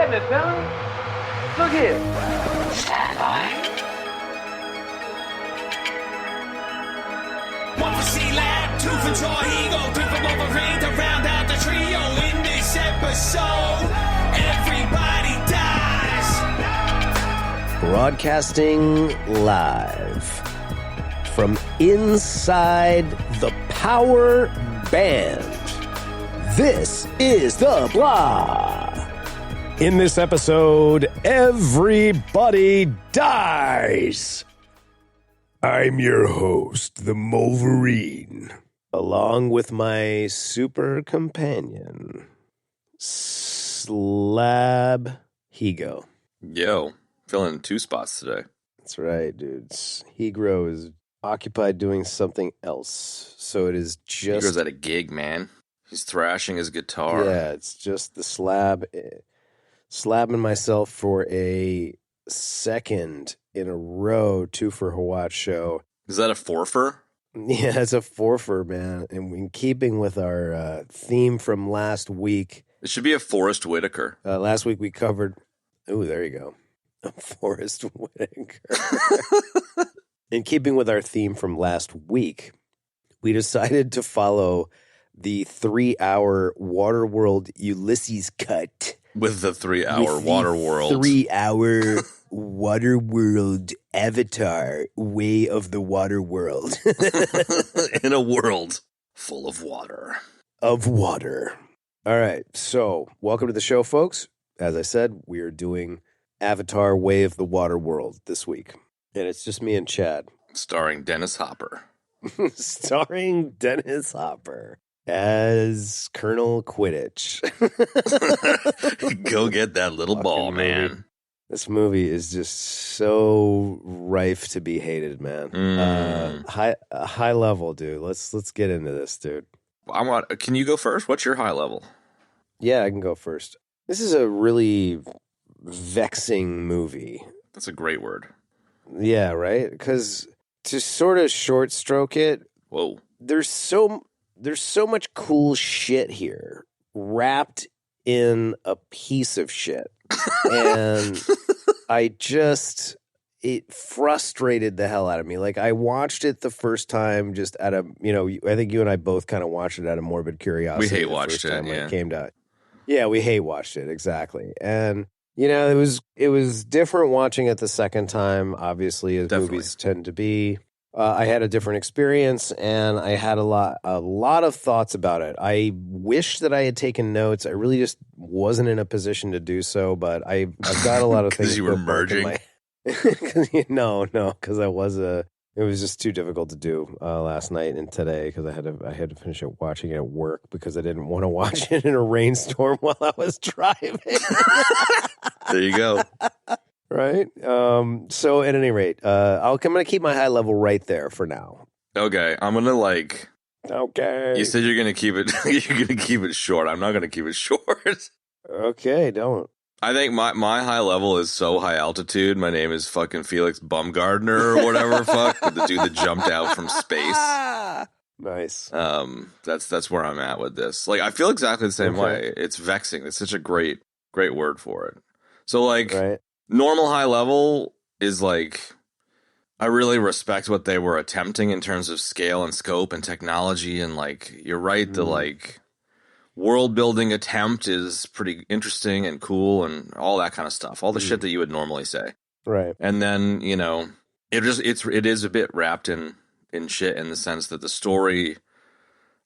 minute, fella. Look here. Stand by. One for C-Lab, two for Troy Eagle, three for Wolverine to round out the trio. In this episode, everybody dies. Broadcasting live from inside the Power Band. This is the Blah. In this episode, everybody dies. I'm your host, the Wolverine, along with my super companion, Slab Higo. Yo, filling 2 spots today. That's right, dudes. Higro is occupied doing something else, so it is just... Higro's at a gig, man. He's thrashing his guitar. Yeah, it's just the Slab and myself for a second in a row, 2 for Hawat show. Is that a forfer? Yeah, it's a forfer, man. And in keeping with our theme from last week... It should be a Forrest Whitaker. Last week we covered... Oh, there you go. Forrest Whitaker. In keeping with our theme from last week, we decided to follow the 3-hour Waterworld Ulysses cut. With the 3-hour Waterworld. 3-hour Waterworld Avatar, Way of the Waterworld. In a world full of water. Of water. All right, so welcome to the show, folks. As I said, we are doing Avatar, Way of the Waterworld this week. And it's just me and Chad. Starring Dennis Hopper. Starring Dennis Hopper as Colonel Quidditch. Go get that little ball, man. This movie is just so rife to be hated, man. High level, dude. Let's get into this, dude. Can you go first? What's your high level? Yeah, I can go first. This is a really vexing movie. That's a great word. Yeah, right? Because to sort of short stroke it, whoa, there's so much cool shit here wrapped in a piece of shit. And it frustrated the hell out of me. Like, I watched it the first time just out of, I think you and I both kind of watched it out of morbid curiosity. We hate watched it, yeah. It came to, yeah, we hate watched it, exactly. And, it was different watching it the second time, obviously, as Definitely. Movies tend to be. I had a different experience, and I had a lot of thoughts about it. I wish that I had taken notes. I really just wasn't in a position to do so, but I've got a lot of things. Because you were merging? No, because it was just too difficult to do last night and today because I had to finish watching it at work because I didn't want to watch it in a rainstorm while I was driving. There you go. Right. So at any rate, I'm going to keep my high level right there for now. Okay. I'm going to Okay. You said you're going to keep it, you're going to keep it short. I'm not going to keep it short. Okay. Don't. I think my high level is so high altitude. My name is fucking Felix Bumgardner or whatever. Fuck. The dude that jumped out from space. Nice. That's where I'm at with this. Like, I feel exactly the same way. It's vexing. It's such a great word for it. So right. Normal high level is I really respect what they were attempting in terms of scale and scope and technology. And you're right. The world building attempt is pretty interesting and cool and all that kind of stuff. All the shit that you would normally say. Right. And then, it is a bit wrapped in shit in the sense that the story,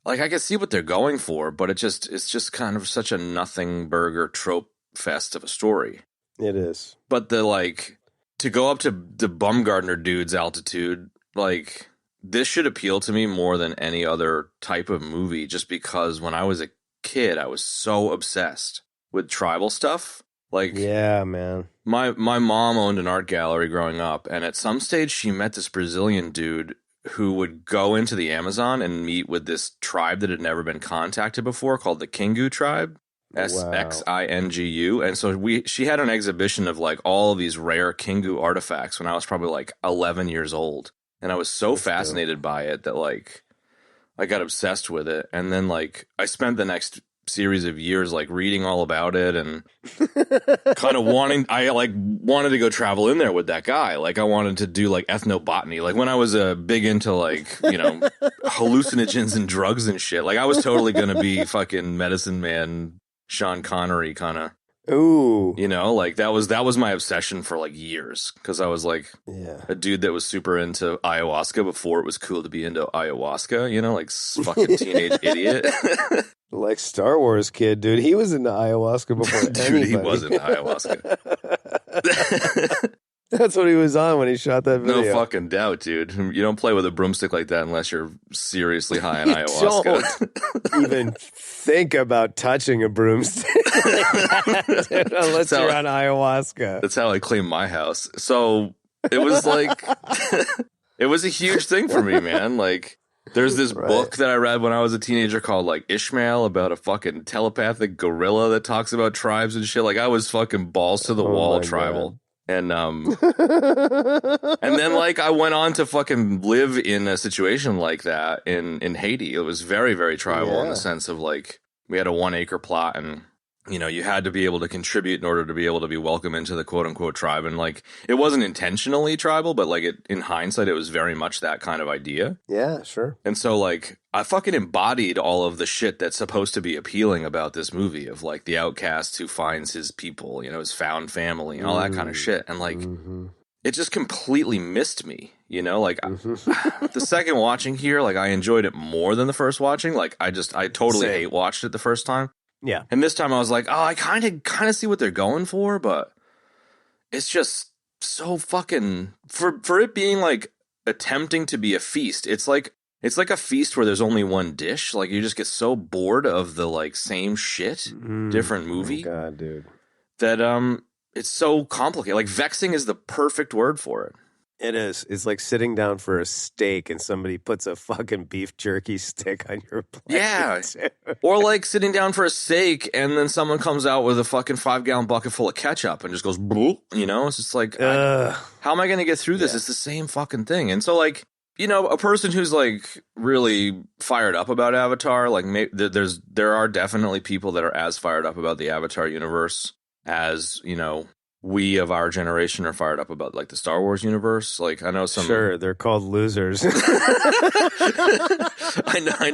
I can see what they're going for, but it's just kind of such a nothing burger trope fest of a story. It is. But to go up to the Bumgardner dude's altitude, this should appeal to me more than any other type of movie, just because when I was a kid, I was so obsessed with tribal stuff. Yeah, man. My mom owned an art gallery growing up, and at some stage she met this Brazilian dude who would go into the Amazon and meet with this tribe that had never been contacted before called the Xingu tribe. Xingu. And so she had an exhibition of all of these rare Xingu artifacts when I was probably 11 years old. And I was so fascinated by it that I got obsessed with it. And then I spent the next series of years, like reading all about it and kind of wanted to go travel in there with that guy. Like I wanted to do like ethnobotany. Like when I was big into like, hallucinogens and drugs and shit, like I was totally going to be fucking medicine man, Sean Connery kind of. Ooh. Like that was my obsession for like years, because I was like a dude that was super into ayahuasca before it was cool to be into ayahuasca, like fucking teenage idiot. Like Star Wars kid, dude. He was into ayahuasca before Dude, anybody. he was into ayahuasca. That's what he was on when he shot that video. No fucking doubt, dude. You don't play with a broomstick like that unless you're seriously high on ayahuasca. Don't even think about touching a broomstick like that, dude, unless you're on ayahuasca. That's how I clean my house. So it was like, it was a huge thing for me, man. Like, there's this book that I read when I was a teenager called like Ishmael, about a fucking telepathic gorilla that talks about tribes and shit. Like I was fucking balls to the wall tribal. God. And and then like I went on to fucking live in a situation like that in Haiti. It was very, very tribal in the sense of like we had a 1 acre plot, and you had to be able to contribute in order to be able to be welcome into the quote unquote tribe. And like it wasn't intentionally tribal, but like in hindsight it was very much that kind of idea. Yeah, sure. And so like I fucking embodied all of the shit that's supposed to be appealing about this movie, of like the outcast who finds his people, his found family and all that kind of shit. And like it just completely missed me, like the second watching here, like I enjoyed it more than the first watching. Like I totally hate watched it the first time. Yeah. And this time I was like, oh, I kind of see what they're going for, but it's just so fucking, for it being like attempting to be a feast. It's like a feast where there's only one dish. Like you just get so bored of the like same shit, different movie. Oh God, dude. That it's so complicated. Like vexing is the perfect word for it. It is. It's like sitting down for a steak and somebody puts a fucking beef jerky stick on your plate. Yeah. Or like sitting down for a steak and then someone comes out with a fucking 5-gallon bucket full of ketchup and just goes, it's just like, how am I going to get through this? It's the same fucking thing. And so like, a person who's like really fired up about Avatar, like there are definitely people that are as fired up about the Avatar universe as, we of our generation are fired up about like the Star Wars universe. Like I know some. Sure, they're called losers. I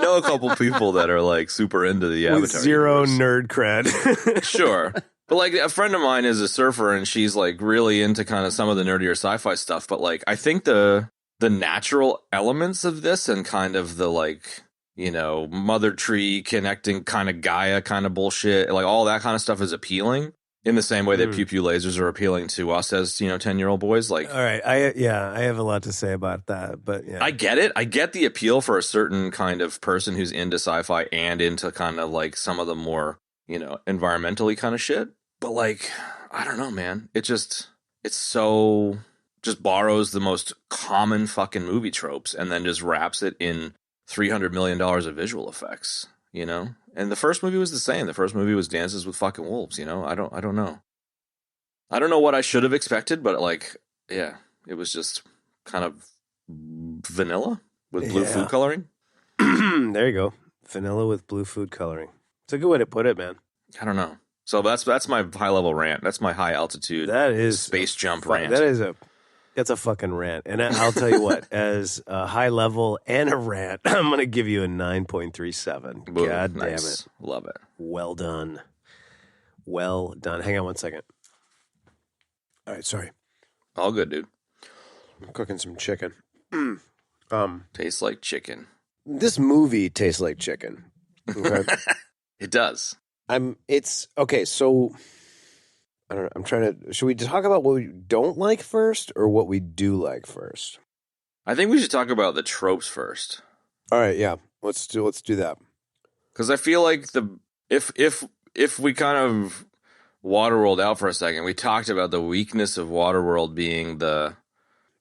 know a couple people that are like super into the Avatar. With zero universe. nerd cred. Sure. But like a friend of mine is a surfer and she's like really into kind of some of the nerdier sci-fi stuff. But like I think the natural elements of this and kind of the like, mother tree connecting kind of Gaia kind of bullshit, like all that kind of stuff is appealing. In the same way that pew-pew lasers are appealing to us as, 10-year-old boys. Like, all right. I have a lot to say about that, but yeah. I get it. I get the appeal for a certain kind of person who's into sci-fi and into kind of like some of the more, environmentally kind of shit. But like, I don't know, man. It's so just borrows the most common fucking movie tropes and then just wraps it in $300 million of visual effects, And the first movie was the same. The first movie was Dances with Fucking Wolves, I don't know. I don't know what I should have expected, but like, yeah, it was just kind of vanilla with blue food coloring. There you go. Vanilla with blue food coloring. It's a good way to put it, man. I don't know. So that's my high level rant. That's my high altitude. That is space jump rant. That's a fucking rant. And I'll tell you what, as a high level and a rant, I'm going to give you a 9.37. Boom, God nice. damn it. Love it. Well done. Well done. Hang on one second. All right, sorry. All good, dude. I'm cooking some chicken. Tastes like chicken. This movie tastes like chicken. Okay? It does. Okay, so I don't know. I'm trying to. Should we talk about what we don't like first, or what we do like first? I think we should talk about the tropes first. All right, yeah. Let's do that. Because I feel like if we kind of Waterworld out for a second, we talked about the weakness of Waterworld being the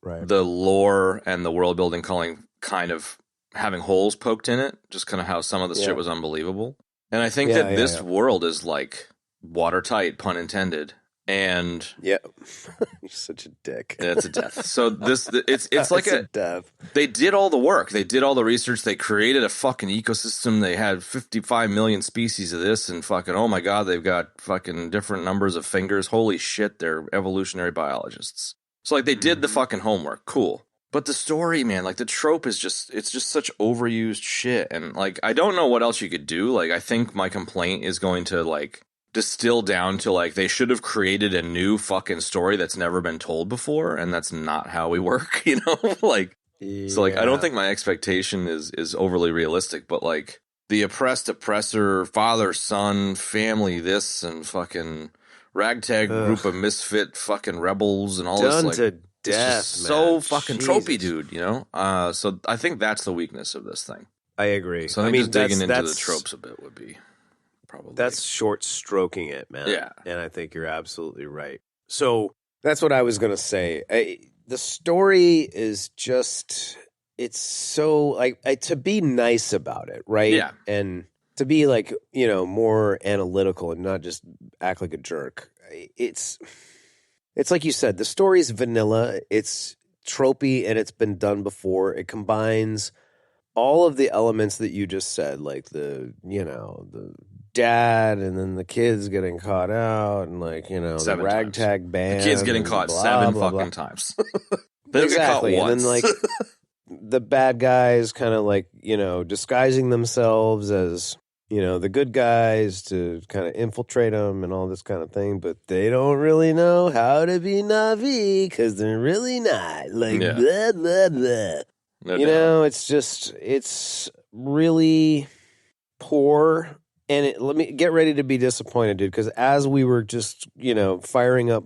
lore and the world building kind of having holes poked in it. Just kind of how some of the shit was unbelievable. And I think that this world is like watertight, pun intended. And Yeah, you're such a dick. it's a death. So it's like a death. They did all the work. They did all the research. They created a fucking ecosystem. They had 55 million species of this, and fucking, oh my God, they've got fucking different numbers of fingers. Holy shit, they're evolutionary biologists. So like they did the fucking homework. Cool. But the story, man, like the trope is it's just such overused shit. And like, I don't know what else you could do. Like, I think my complaint is going to like distill down to like, they should have created a new fucking story that's never been told before. And that's not how we work, you know? Like, so like, I don't think my expectation is overly realistic, but like the oppressed, oppressor, father, son, family, this and fucking ragtag group of misfit fucking rebels and all Done this. to Like, death, it's just so fucking Jesus. tropey, dude, you know? So I think that's the weakness of this thing. I agree. So I mean, just digging into the tropes a bit would be probably... That's short stroking it, man. Yeah. And I think you're absolutely right. So that's what I was going to say. The story is just, it's so, like, to be nice about it, right? Yeah. And to be, like, you know, more analytical and not just act like a jerk. It's like you said, the story's vanilla, it's tropey, and it's been done before. It combines all of the elements that you just said, like the dad and then the kids getting caught out and like, you know, 7 the ragtag band. The kids getting and caught blah, 7 blah, fucking blah. times. They don't Exactly. get caught And once. then like the bad guys kind of like, you know, disguising themselves as, you know, the good guys to kind of infiltrate them and all this kind of thing, but they don't really know how to be Na'vi because they're really not. Like, Yeah. blah, blah, blah. No You doubt. know, it's really poor. And let me get ready to be disappointed, dude, because as we were just, you know, firing up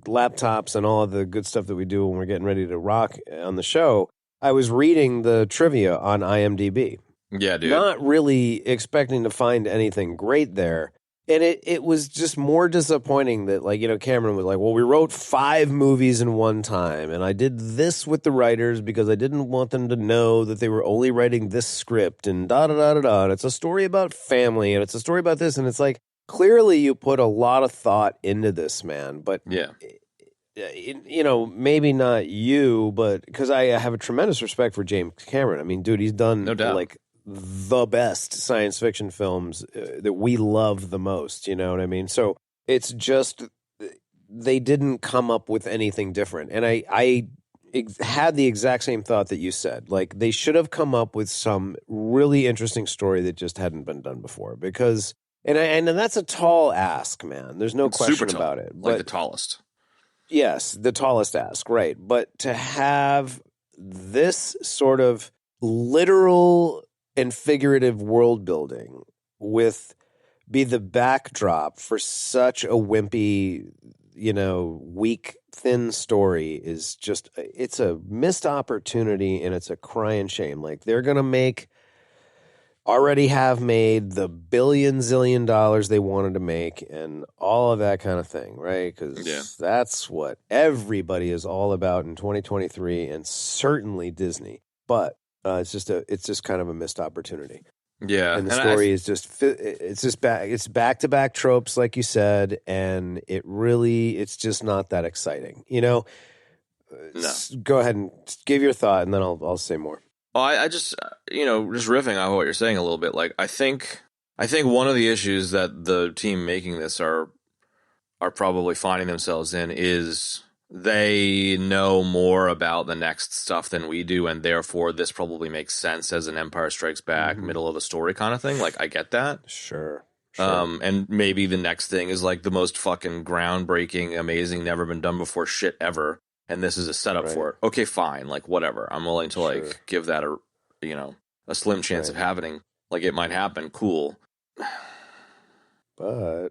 laptops and all of the good stuff that we do when we're getting ready to rock on the show, I was reading the trivia on IMDb. Yeah, dude. Not really expecting to find anything great there. And it was just more disappointing that, like, you know, Cameron was like, well, we wrote 5 movies in one time. And I did this with the writers because I didn't want them to know that they were only writing this script and da-da-da-da-da. And it's a story about family and it's a story about this. And it's like, clearly you put a lot of thought into this, man. But, Yeah. you know, maybe not you, but because I have a tremendous respect for James Cameron. I mean, dude, he's done No doubt. like the best science fiction films that we love the most, you know what I mean? So it's just, they didn't come up with anything different. And I had the exact same thought that you said. Like, they should have come up with some really interesting story that just hadn't been done before, because, and that's a tall ask, man. There's no It's question super tall, about it. like But the tallest. yes, the tallest ask, right. But to have this sort of literal and figurative world building be the backdrop for such a wimpy, you know, weak, thin story is just, it's a missed opportunity and it's a crying shame. Like, they're going to already have made the zillion dollars they wanted to make and all of that kind of thing, right? Because that's what everybody is all about in 2023, and certainly Disney. But it's just kind of a missed opportunity. Yeah. And the story is just back to back tropes, like you said, and it's just not that exciting. You know, No. Go ahead and give your thought, and then I'll say more. Well, I just, you know, just riffing on what you're saying a little bit. Like, I think one of the issues that the team making this are probably finding themselves in is they know more about the next stuff than we do, and therefore this probably makes sense as an Empire Strikes Back, middle of the story kind of thing. Like, I get that. Sure. And maybe the next thing is like the most fucking groundbreaking, amazing, never been done before shit ever, and this is a setup for it. Okay, fine, like whatever. I'm willing to like give that a slim chance of happening. Like, it might happen. Cool. But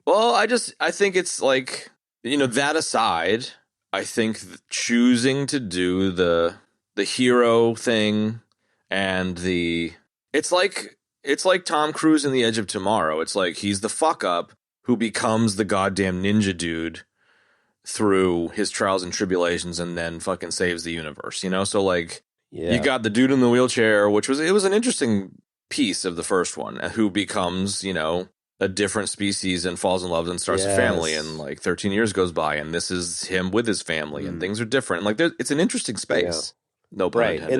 well, I think it's like, you know, that aside, I think choosing to do the hero thing and it's like Tom Cruise in The Edge of Tomorrow. It's like he's the fuck up who becomes the goddamn ninja dude through his trials and tribulations and then fucking saves the universe, you know? So like, you got the dude in the wheelchair, it was an interesting piece of the first one, who becomes, you know, a different species and falls in love and starts a family, and like 13 years goes by and this is him with his family and things are different. Like it's an interesting space. No pun intended.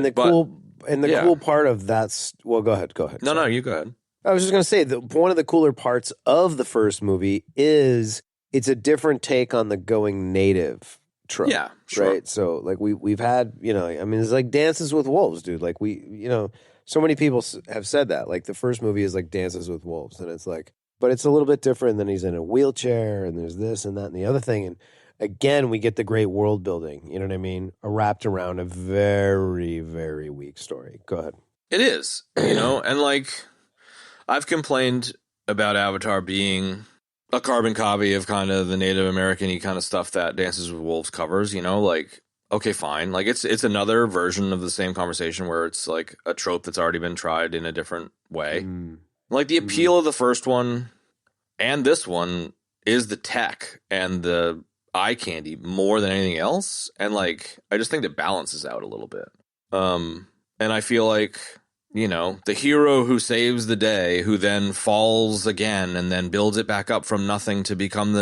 And the cool part of that's well, go ahead. No, you go ahead. I was just going to say that one of the cooler parts of the first movie is it's a different take on the going native trope. Yeah, sure. Right. So like we've had, I mean, it's like Dances with Wolves, dude. Like so many people have said that. Like the first movie is like Dances with Wolves, and it's like, but it's a little bit different. Then he's in a wheelchair, and there's this and that and the other thing. And again, we get the great world building. You know what I mean? Wrapped around a very, very weak story. Go ahead. It is, and like I've complained about Avatar being a carbon copy of kind of the Native American-y kind of stuff that Dances with Wolves covers. Like, okay, fine. Like it's another version of the same conversation where it's like a trope that's already been tried in a different way. Like the appeal of the first one and this one is the tech and the eye candy more than anything else. And like, I just think it balances out a little bit. And I feel like, the hero who saves the day, who then falls again and then builds it back up from nothing to become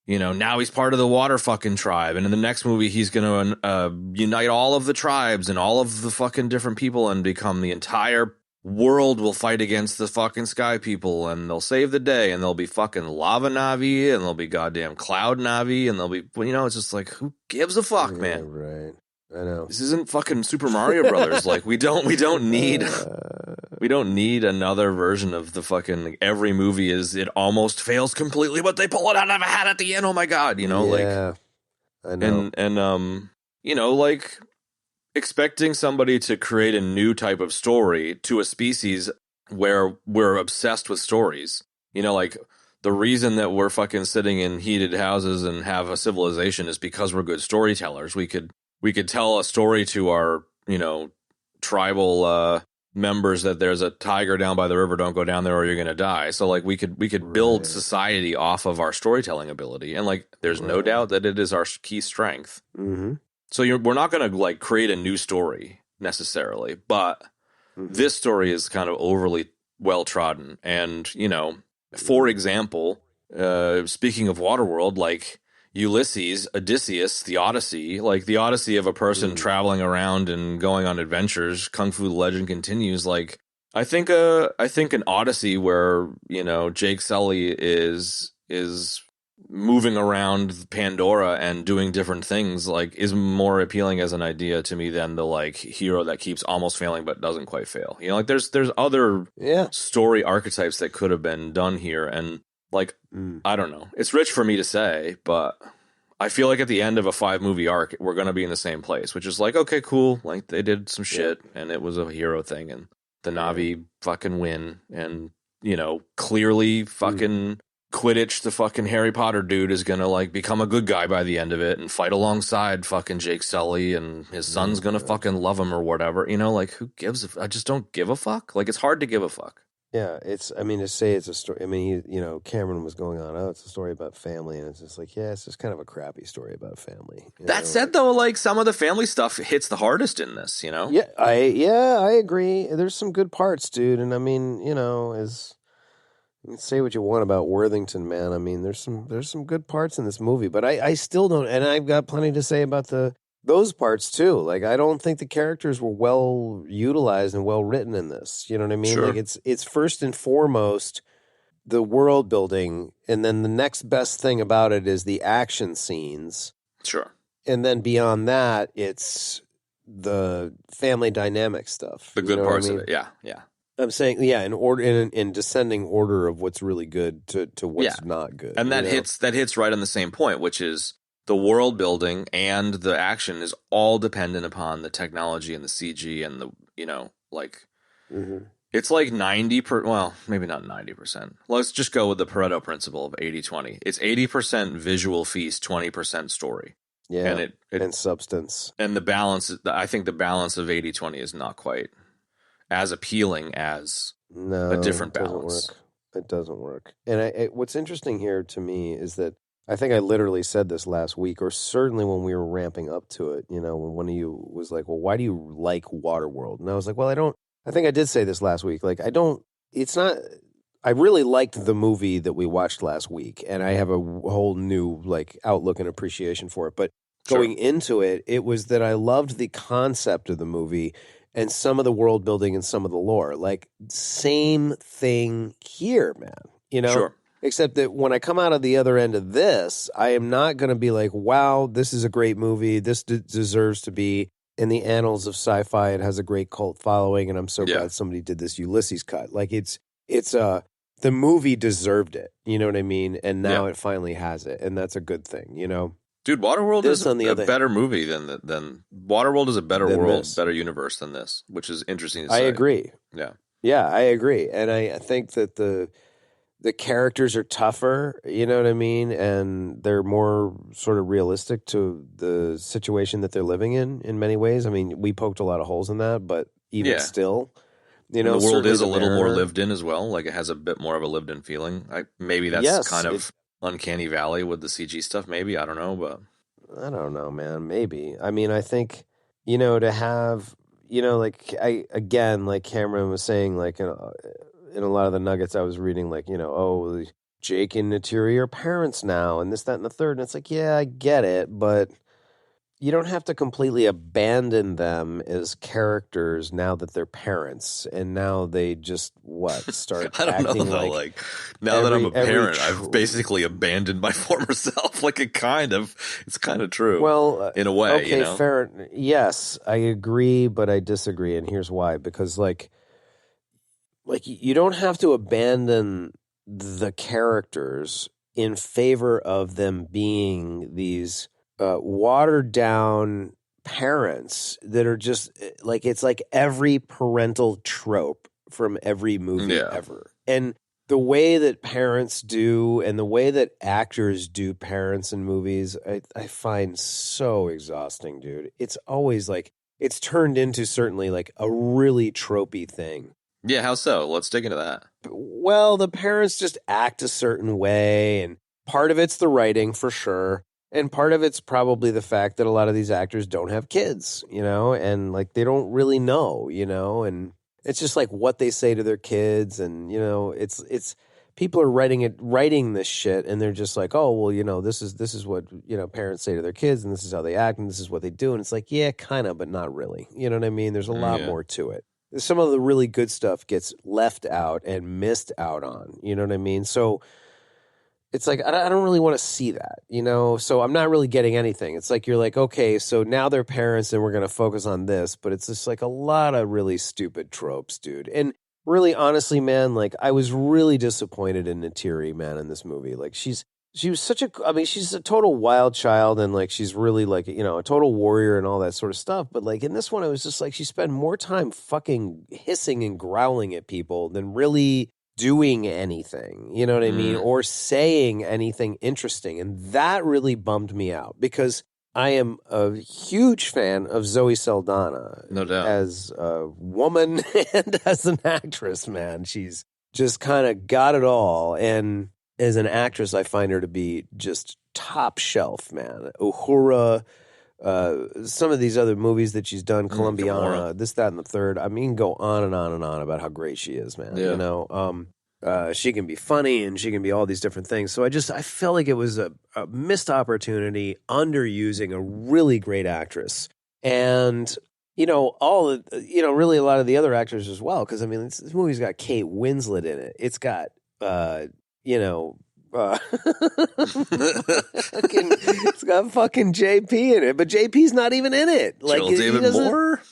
now he's part of the water fucking tribe. And in the next movie, he's going to unite all of the tribes and all of the fucking different people and become the entire world will fight against the fucking sky people, and they'll save the day, and they'll be fucking lava Navi, and they'll be goddamn cloud Navi, and they'll be, it's just like, who gives a fuck, man? Right. I know. This isn't fucking Super Mario Brothers. Like we don't need another version of the fucking, like, every movie it almost fails completely, but they pull it out of a hat at the end. Oh my God. I know. And like expecting somebody to create a new type of story to a species where we're obsessed with stories, like the reason that we're fucking sitting in heated houses and have a civilization is because we're good storytellers. We could tell a story to our, tribal members that there's a tiger down by the river, don't go down there or you're going to die. So like we could build society off of our storytelling ability. And like, there's no doubt that it is our key strength. Mm-hmm. So we're not going to like create a new story necessarily, but this story is kind of overly well trodden. And, for example, speaking of Waterworld, like Ulysses, Odysseus, the Odyssey, like the Odyssey of a person traveling around and going on adventures, Kung Fu the Legend continues. Like I think an Odyssey where, Jake Sully is moving around Pandora and doing different things, like, is more appealing as an idea to me than the like hero that keeps almost failing but doesn't quite fail. Like there's other story archetypes that could have been done here, and like I don't know. It's rich for me to say, but I feel like at the end of a 5-movie arc, we're going to be in the same place, which is like, okay, cool. Like they did some shit and it was a hero thing, and the Na'vi fucking win, and clearly fucking Quidditch, the fucking Harry Potter dude, is gonna like become a good guy by the end of it and fight alongside fucking Jake Sully, and his son's gonna fucking love him or whatever. Like who gives I just don't give a fuck. Like it's hard to give a fuck. Yeah, to say it's a story. I mean, Cameron was going on, it's a story about family, and it's just like, it's just kind of a crappy story about family. That said, though, like some of the family stuff hits the hardest in this. Yeah, I agree. There's some good parts, dude, and I mean, you can say what you want about Worthington, man. I mean, there's some good parts in this movie, but I still don't, and I've got plenty to say about those parts too. Like, I don't think the characters were well utilized and well written in this. You know what I mean? Sure. Like, it's first and foremost the world building, and then the next best thing about it is the action scenes. Sure. And then beyond that, it's the family dynamic stuff. The good parts of it. Yeah. I'm saying, in order, in descending order of what's really good to what's not good, and that hits right on the same point, which is the world building and the action is all dependent upon the technology and the CG and the it's like 90%. Well, maybe not 90%. Let's just go with the Pareto principle of 80-20. It's 80% visual feast, 20% story. Yeah, and and substance, and the balance. I think the balance of 80-20 is not quite as appealing as a different balance. It doesn't work. And what's interesting here to me is that I think I literally said this last week, or certainly when we were ramping up to it, when one of you was like, well, why do you like Waterworld? And I was like, well, I think I did say this last week. Like, I I really liked the movie that we watched last week, and I have a whole new like outlook and appreciation for it. But going into it, it was that I loved the concept of the movie and some of the world building and some of the lore. Like, same thing here, man. You know? Sure. Except that when I come out of the other end of this, I am not going to be like, wow, this is a great movie. This deserves to be in the annals of sci-fi. It has a great cult following, and I'm so glad somebody did this Ulysses cut. Like, it's the movie deserved it. You know what I mean? And now it finally has it, and that's a good thing, you know? Dude, Waterworld is a better movie than Waterworld is a better world, better universe than this, which is interesting to say. I agree. Yeah. Yeah, I agree. And I think that the characters are tougher, you know what I mean? And they're more sort of realistic to the situation that they're living in many ways. I mean, we poked a lot of holes in that, but even still, you know, the world is a little more lived in as well. Like, it has a bit more of a lived in feeling. Maybe that's kind of uncanny valley with the CG stuff. Maybe, I don't know, but I don't know, man. Maybe. I mean, I think, you know, to have, you know, like like Cameron was saying, like, in a lot of the nuggets I was reading, like, you know, oh, Jake and Naturi are parents now, and this, that, and the third. And it's like, yeah, I get it, but you don't have to completely abandon them as characters now that they're parents, and now they just start. I don't acting know though. Like now that I'm a parent, I've basically abandoned my former self. Like, it's kind of true. Well, in a way, okay, you know? fair. Yes, I agree, but I disagree, and here's why: because like you don't have to abandon the characters in favor of them being these watered down parents that are just like, it's like every parental trope from every movie ever. And the way that parents do and the way that actors do parents in movies, I find so exhausting, dude. It's always like, it's turned into certainly like a really tropey thing. Yeah, how so? Let's dig into that. Well, the parents just act a certain way, and part of it's the writing for sure. And part of it's probably the fact that a lot of these actors don't have kids, you know, and like they don't really know, you know, and it's just like what they say to their kids. And, you know, it's people are writing this shit, and they're just like, oh, well, you know, this is what, you know, parents say to their kids, and this is how they act, and this is what they do. And it's like, yeah, kind of, but not really. You know what I mean? There's a lot more to it. Some of the really good stuff gets left out and missed out on. You know what I mean? So it's like, I don't really want to see that, you know? So I'm not really getting anything. It's like, you're like, okay, so now they're parents and we're going to focus on this, but it's just like a lot of really stupid tropes, dude. And really, honestly, man, like, I was really disappointed in Natiri, man, in this movie. Like, she was she's a total wild child, and like, she's really like, you know, a total warrior and all that sort of stuff. But like, in this one, it was just like, she spent more time fucking hissing and growling at people than really doing anything, you know what I mean? Or saying anything interesting. And that really bummed me out, because I am a huge fan of Zoe Saldana. No doubt. As a woman and as an actress, man. She's just kind of got it all. And as an actress, I find her to be just top shelf, man. Uhura, some of these other movies that she's done, Colombiana, this, that, and the third. I mean, go on and on and on about how great she is, man. You know, she can be funny and she can be all these different things. So I felt like it was a missed opportunity, underusing a really great actress. And, you know, really a lot of the other actors as well. Because, I mean, this movie's got Kate Winslet in it. It's got, you know, it's got fucking JP in it, but JP's not even in it. Like, David Moore?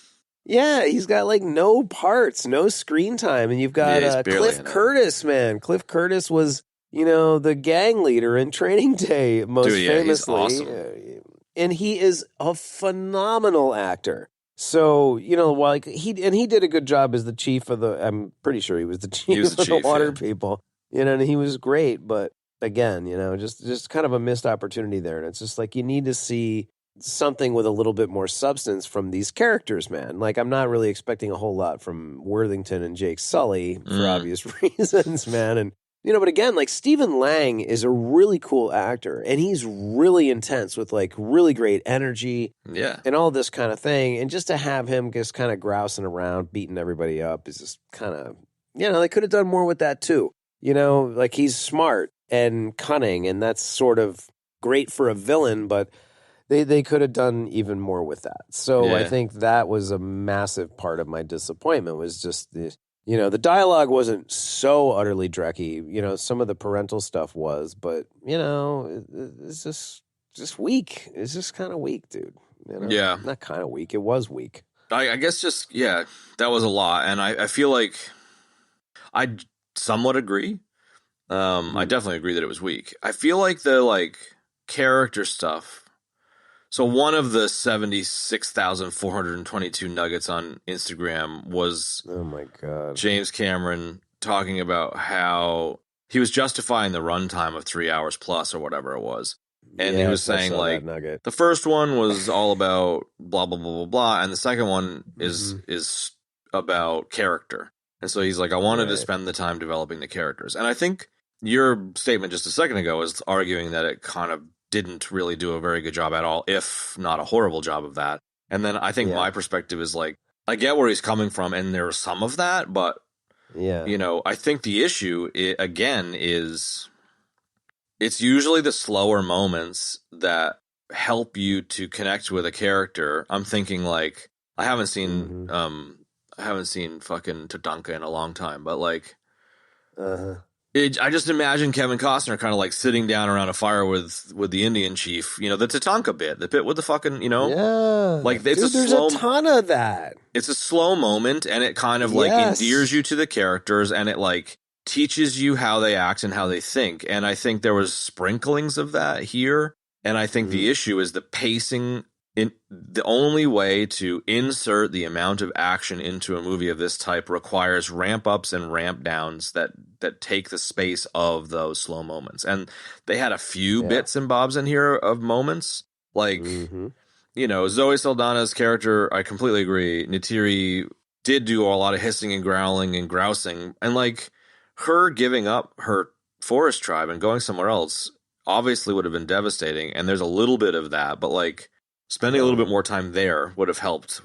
Yeah, he's got like no parts, no screen time. And you've got Cliff Curtis, man. Cliff Curtis was, you know, the gang leader in Training Day, most famously. He's awesome. And he is a phenomenal actor. So, you know, like he did a good job as the chief of I'm pretty sure he was the chief of the water people. You know, and he was great, but again, you know, just kind of a missed opportunity there. And it's just like, you need to see something with a little bit more substance from these characters, man. Like, I'm not really expecting a whole lot from Worthington and Jake Sully for obvious reasons, man. And, you know, but again, like, Stephen Lang is a really cool actor, and he's really intense with like really great energy and all this kind of thing. And just to have him just kind of grousing around, beating everybody up is just kind of, you know, they could have done more with that too. You know, like he's smart and cunning, and that's sort of great for a villain, but they could have done even more with that. So I think that was a massive part of my disappointment, was just the dialogue wasn't so utterly drecky. You know, some of the parental stuff was, but it's just weak. It's just kind of weak, dude. You know? Yeah. Not kind of weak. It was weak. I guess that was a lot. And I feel like I somewhat agree. I definitely agree that it was weak. I feel like the character stuff. So one of the 76,422 nuggets on Instagram was, oh my God, James Cameron talking about how he was justifying the runtime of 3 hours plus or whatever it was. And he was saying the first one was all about blah, blah, blah, blah, blah. And the second one is about character. And so he's like, I wanted to spend the time developing the characters. And I think your statement just a second ago is arguing that it kind of didn't really do a very good job at all, if not a horrible job of that. And then I think my perspective is like, I get where he's coming from, and there's some of that, but I think the issue again is it's usually the slower moments that help you to connect with a character. I'm thinking like I haven't seen fucking Tatanka in a long time, but I just imagine Kevin Costner kind of like sitting down around a fire with the Indian chief, the Tatanka bit, the bit with the fucking, like it's dude, there's a ton of that. It's a slow moment, and it kind of like endears you to the characters, and it like teaches you how they act and how they think. And I think there was sprinklings of that here. And I think the issue is the pacing. The only way to insert the amount of action into a movie of this type requires ramp ups and ramp downs that take the space of those slow moments. And they had a few bits and bobs in here of moments. Like, Zoe Saldana's character, I completely agree. Neytiri did do a lot of hissing and growling and grousing. And like her giving up her forest tribe and going somewhere else obviously would have been devastating. And there's a little bit of that, but like, spending a little bit more time there would have helped,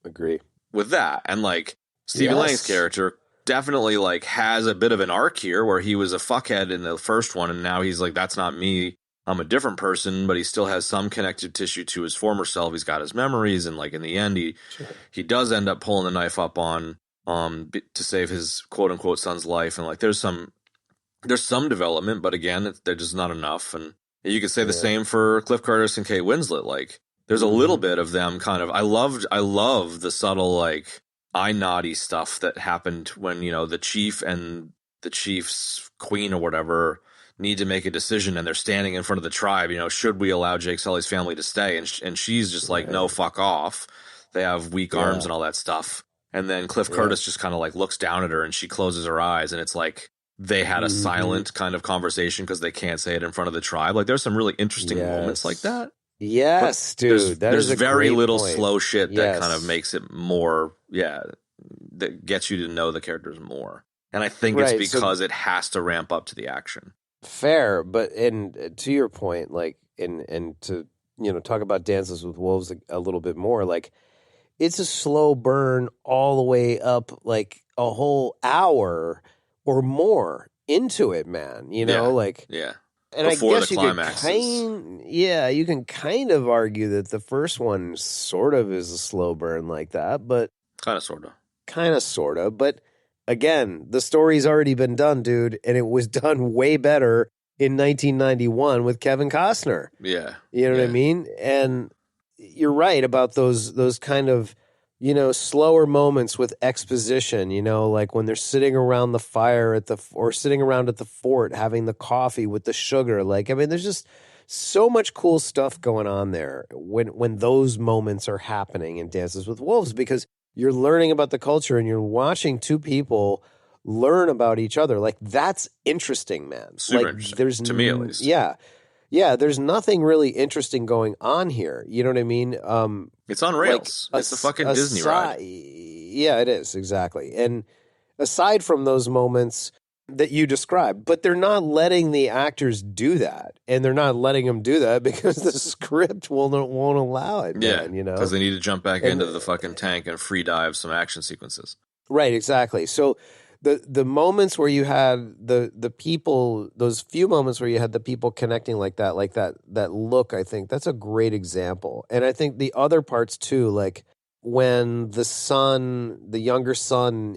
agree with that. And like Stephen Lang's character definitely like has a bit of an arc here where he was a fuckhead in the first one, and now he's like, that's not me. I'm a different person, but he still has some connective tissue to his former self. He's got his memories, and like in the end, he does end up pulling the knife up on to save his quote unquote son's life. And like there's some development, but again, there's just not enough. And you could say the same for Cliff Curtis and Kate Winslet. Like, there's a little bit of them kind of. I love the subtle like eye noddy stuff that happened when the chief and the chief's queen or whatever need to make a decision, and they're standing in front of the tribe. Should we allow Jake Sully's family to stay? And she's just like, no, fuck off. They have weak arms and all that stuff. And then Cliff Curtis just kind of like looks down at her, and she closes her eyes, and it's like they had a silent kind of conversation because they can't say it in front of the tribe. Like there's some really interesting moments like that. Yes, but dude. There's very little point. Slow shit that kind of makes it more, that gets you to know the characters more. And I think it's because it has to ramp up to the action. Fair, but and to your point, like and to talk about Dances with Wolves a little bit more, like it's a slow burn all the way up, like a whole hour or more into it, man. And before I guess you can kind of argue that the first one sort of is a slow burn like that, but kind of sort of. But again, the story's already been done, dude, and it was done way better in 1991 with Kevin Costner. Yeah, you know what I mean. And you're right about those kind of slower moments with exposition, like when they're sitting around the fire or sitting around at the fort having the coffee with the sugar. Like, I mean, there's just so much cool stuff going on there when those moments are happening in Dances with Wolves, because you're learning about the culture and you're watching two people learn about each other. Like, that's interesting, man. Super interesting, to me at least. Yeah, there's nothing really interesting going on here. You know what I mean? It's on rails. It's a fucking Disney ride. Yeah, it is, exactly. And aside from those moments that you described, but they're not letting the actors do that. And they're not letting them do that because the script won't allow it, man, because they need to jump back into the fucking tank and free dive some action sequences. Right, exactly. So the moments where you had the people, those few moments where you had the people connecting like that look, I think that's a great example. And I think the other parts too, like when the younger son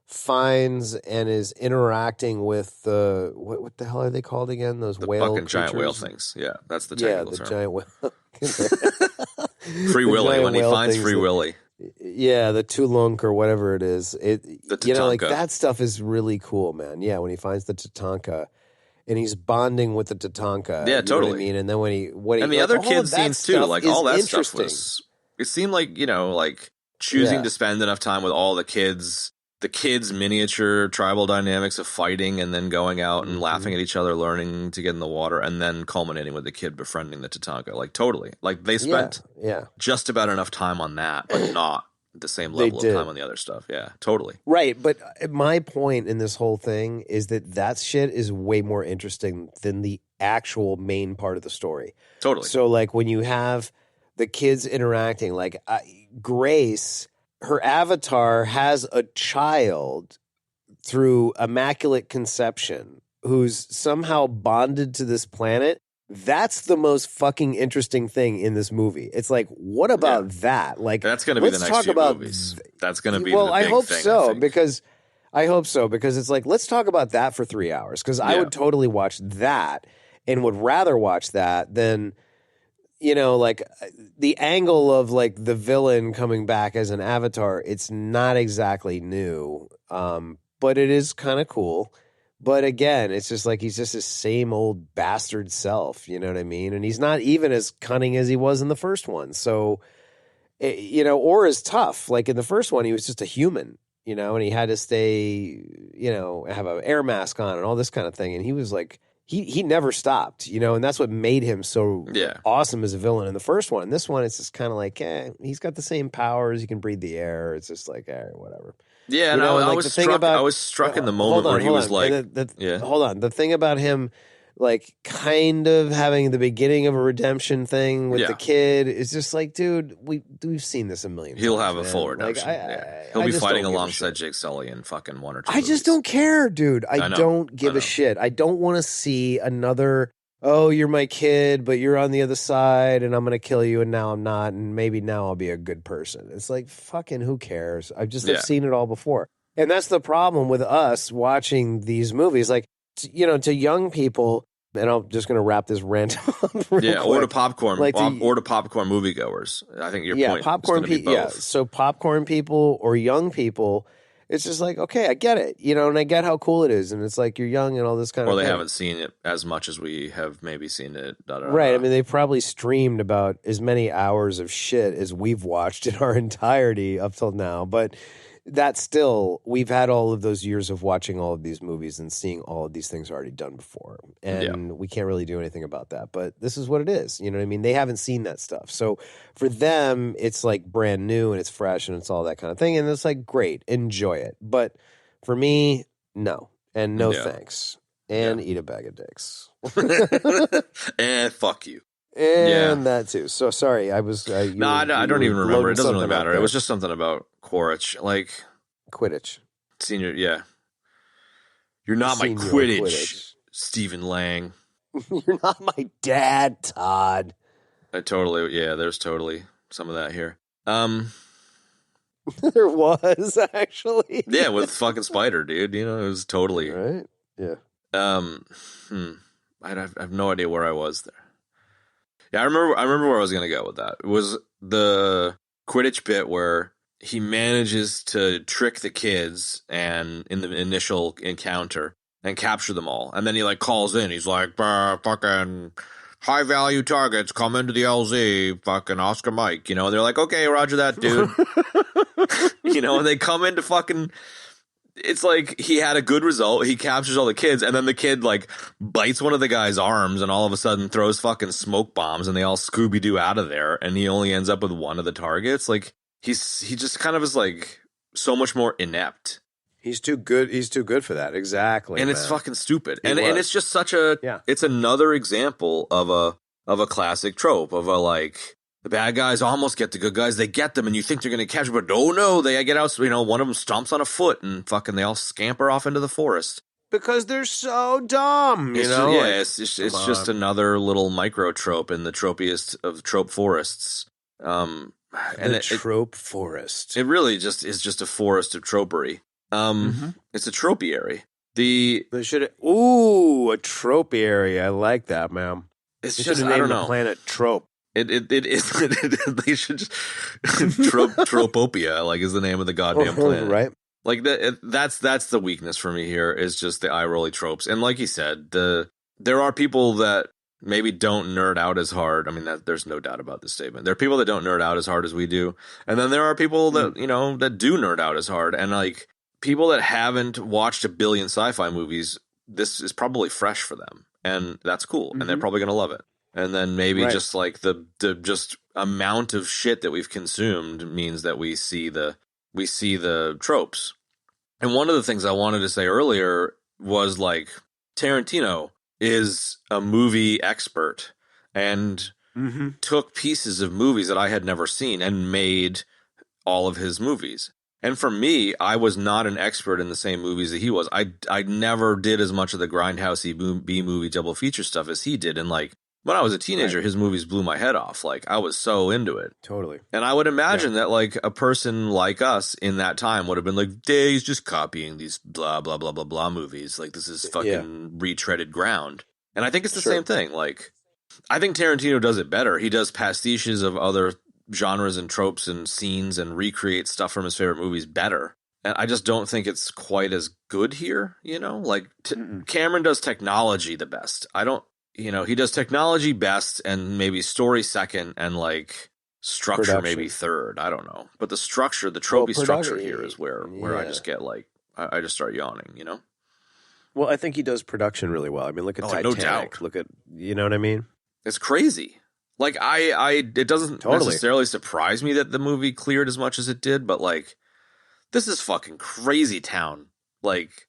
finds and is interacting with the what the hell are they called again? Those The whale fucking giant whale creatures? things. Yeah, that's the technical term. Giant whale. Free The Willy, giant when he whale finds things Free that- Willy. Yeah, the Tulunk or whatever it is. The Like Tatanka. that stuff is really cool, man. Yeah, when he finds the Tatanka and he's bonding with the Tatanka. Yeah, you know totally. what I mean? And then when he And the like, other all kids of that scenes too, stuff like is all that stuff interesting. was. It seemed like like choosing Yeah. to spend enough time with all the kids miniature tribal dynamics of fighting and then going out and laughing at each other, learning to get in the water, and then culminating with the kid befriending the Tatanka. Like totally, like they spent just about enough time on that, but not the same level of time on the other stuff. Yeah, totally. Right, but my point in this whole thing is that shit is way more interesting than the actual main part of the story. Totally. So, like, when you have the kids interacting, like Grace, her avatar has a child through immaculate conception who's somehow bonded to this planet. That's the most fucking interesting thing in this movie. It's like, what about that? Like, that's going to be the let's next talk few about movies. That's going to be well, the big I hope thing, so I think. because it's like, let's talk about that for 3 hours because I would totally watch that and would rather watch that than like the angle of like the villain coming back as an avatar. It's not exactly new, but it is kind of cool. But again, it's just like he's just his same old bastard self, you know what I mean? And he's not even as cunning as he was in the first one. So, or as tough. Like in the first one, he was just a human, and he had to stay, have an air mask on and all this kind of thing. And he was like, he never stopped, and that's what made him so awesome as a villain in the first one. In this one, it's just kind of like, he's got the same powers. He can breathe the air. It's just like, whatever. Yeah, and I was struck in the moment where he was like, hold on. The thing about him, like, kind of having the beginning of a redemption thing with the kid is just like, dude, we've seen this a million times. He'll have a man. full redemption. Like, He'll be fighting alongside Jake Sully in fucking one or two I just don't care, dude. I don't give a shit. I don't want to see another, oh, you're my kid, but you're on the other side and I'm going to kill you and now I'm not and maybe now I'll be a good person. It's like, fucking who cares? I've seen it all before. And that's the problem with us watching these movies. Like, to young people, and I'm just going to wrap this rant up real quick. Or to popcorn, or to popcorn moviegoers. I think your point popcorn is going to be both. Yeah, so popcorn people or young people, it's just like, okay, I get it, and I get how cool it is, and it's like you're young and all this kind of thing. Or they haven't seen it as much as we have maybe seen it. Right, I mean, they've probably streamed about as many hours of shit as we've watched in our entirety up till now, but that still, we've had all of those years of watching all of these movies and seeing all of these things already done before. And we can't really do anything about that. But this is what it is. You know what I mean? They haven't seen that stuff. So for them, it's like brand new and it's fresh and it's all that kind of thing. And it's like, great, enjoy it. But for me, no. And no thanks. And eat a bag of dicks. And fuck you. And that too. So sorry, I don't even remember. It doesn't really matter. It was just something about Quidditch, like Quidditch. Senior, You're not my Quidditch, Stephen Lang. You're not my dad, Todd. There's totally some of that here. There was actually. Yeah, with fucking Spider, dude. It was totally right. Yeah. I have no idea where I was there. Yeah, I remember where I was going to go with that. It was the Quidditch bit where he manages to trick the kids and in the initial encounter and capture them all. And then he like calls in. He's like, fucking high value targets come into the LZ, fucking Oscar Mike. And they're like, okay, roger that, dude. And they come into fucking... It's like he had a good result. He captures all the kids, and then the kid like bites one of the guy's arms, and all of a sudden throws fucking smoke bombs, and they all Scooby-Doo out of there, and he only ends up with one of the targets. Like he just kind of is like so much more inept. He's too good. He's too good for that. Exactly, and it's fucking stupid. And it's just such a. It's another example of a classic trope of a like The bad guys almost get the good guys. They get them, and you think they're going to catch them, but no, they get out. You know, one of them stomps on a foot, and fucking they all scamper off into the forest. Because they're so dumb, you know? It's just another little micro trope in the tropiest of trope forests. Trope forest. It really just is just a forest of tropery. It's a tropiary. A tropiary. I like that, man. It's they just, I don't know. The planet trope. It is. They should just Tropopia, like, is the name of the goddamn planet, right? Like that's the weakness for me here is just the eye rolly tropes. And like you said, there are people that maybe don't nerd out as hard. I mean, there's no doubt about this statement. There are people that don't nerd out as hard as we do, and then there are people that you know that do nerd out as hard. And like people that haven't watched a billion sci-fi movies, this is probably fresh for them, and that's cool, and they're probably gonna love it. And then maybe just like the just amount of shit that we've consumed means that we see the tropes. And one of the things I wanted to say earlier was like Tarantino is a movie expert and took pieces of movies that I had never seen and made all of his movies. And for me, I was not an expert in the same movies that he was. I never did as much of the grindhousey B-movie double feature stuff as he did. And like, when I was a teenager, his movies blew my head off. Like, I was so into it. Totally. And I would imagine that, like, a person like us in that time would have been like, he's just copying these blah, blah, blah, blah, blah movies. Like, this is fucking retreaded ground. And I think it's the same thing. Like, I think Tarantino does it better. He does pastiches of other genres and tropes and scenes and recreates stuff from his favorite movies better. And I just don't think it's quite as good here, you know? Like, Cameron does technology the best. You know, he does technology best and maybe story second and like structure maybe third. I don't know. But the structure, the tropey structure here is where I just get like, I just start yawning, you know? Well, I think he does production really well. I mean, look at Titanic. No doubt. Look at, you know what I mean? It's crazy. Like it doesn't necessarily surprise me that the movie cleared as much as it did, but like, this is fucking crazy town. Like,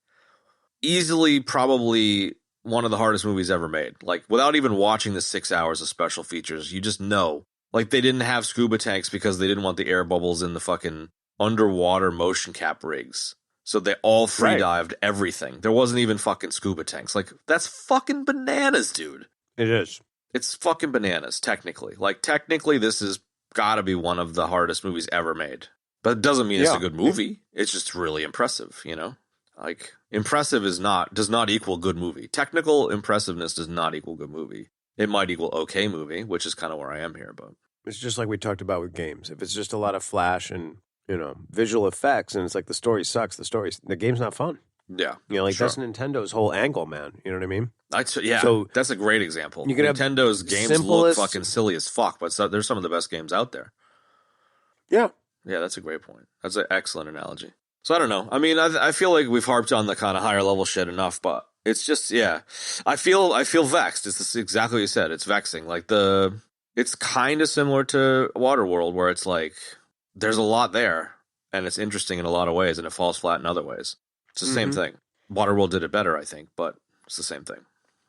easily probably one of the hardest movies ever made. Like, without even watching the 6 hours of special features, you just know. Like, they didn't have scuba tanks because they didn't want the air bubbles in the fucking underwater motion cap rigs. So they all free dived everything. There wasn't even fucking scuba tanks. Like, that's fucking bananas, dude. It is. It's fucking bananas, technically. Like, technically, this has got to be one of the hardest movies ever made. But it doesn't mean it's a good movie. It's just really impressive, you know? Like, impressive does not equal good movie. Technical impressiveness does not equal good movie. It might equal okay movie, which is kind of where I am here, but it's just like we talked about with games. If it's just a lot of flash and, you know, visual effects and it's like the story sucks, the game's not fun. Yeah. You know, like that's Nintendo's whole angle, man. You know what I mean? So that's a great example. You can Nintendo's games look fucking silly as fuck, but there's some of the best games out there. Yeah. Yeah, that's a great point. That's an excellent analogy. So I don't know. I mean, I feel like we've harped on the kind of higher level shit enough, but it's just, I feel vexed. It's exactly what you said. It's vexing. Like it's kind of similar to Waterworld, where it's like there's a lot there, and it's interesting in a lot of ways, and it falls flat in other ways. It's the same thing. Waterworld did it better, I think, but it's the same thing.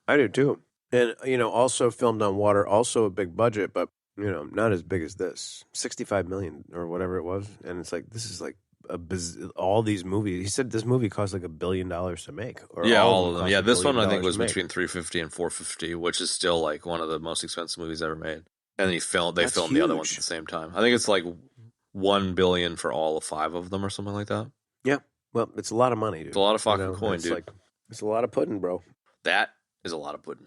I do too. And, you know, also filmed on water, also a big budget, but, you know, not as big as this. 65 million or whatever it was. And it's like, this is like all these movies. He said this movie cost like $1 billion to make. Or all of them. Yeah, this one I think was between $350 and $450, which is still like one of the most expensive movies ever made. And then they filmed the other ones at the same time. I think it's like $1 billion for all 5 of them or something like that. Yeah. Well, it's a lot of money, dude. It's a lot of fucking coin, dude. It's a lot of pudding, bro. That is a lot of pudding.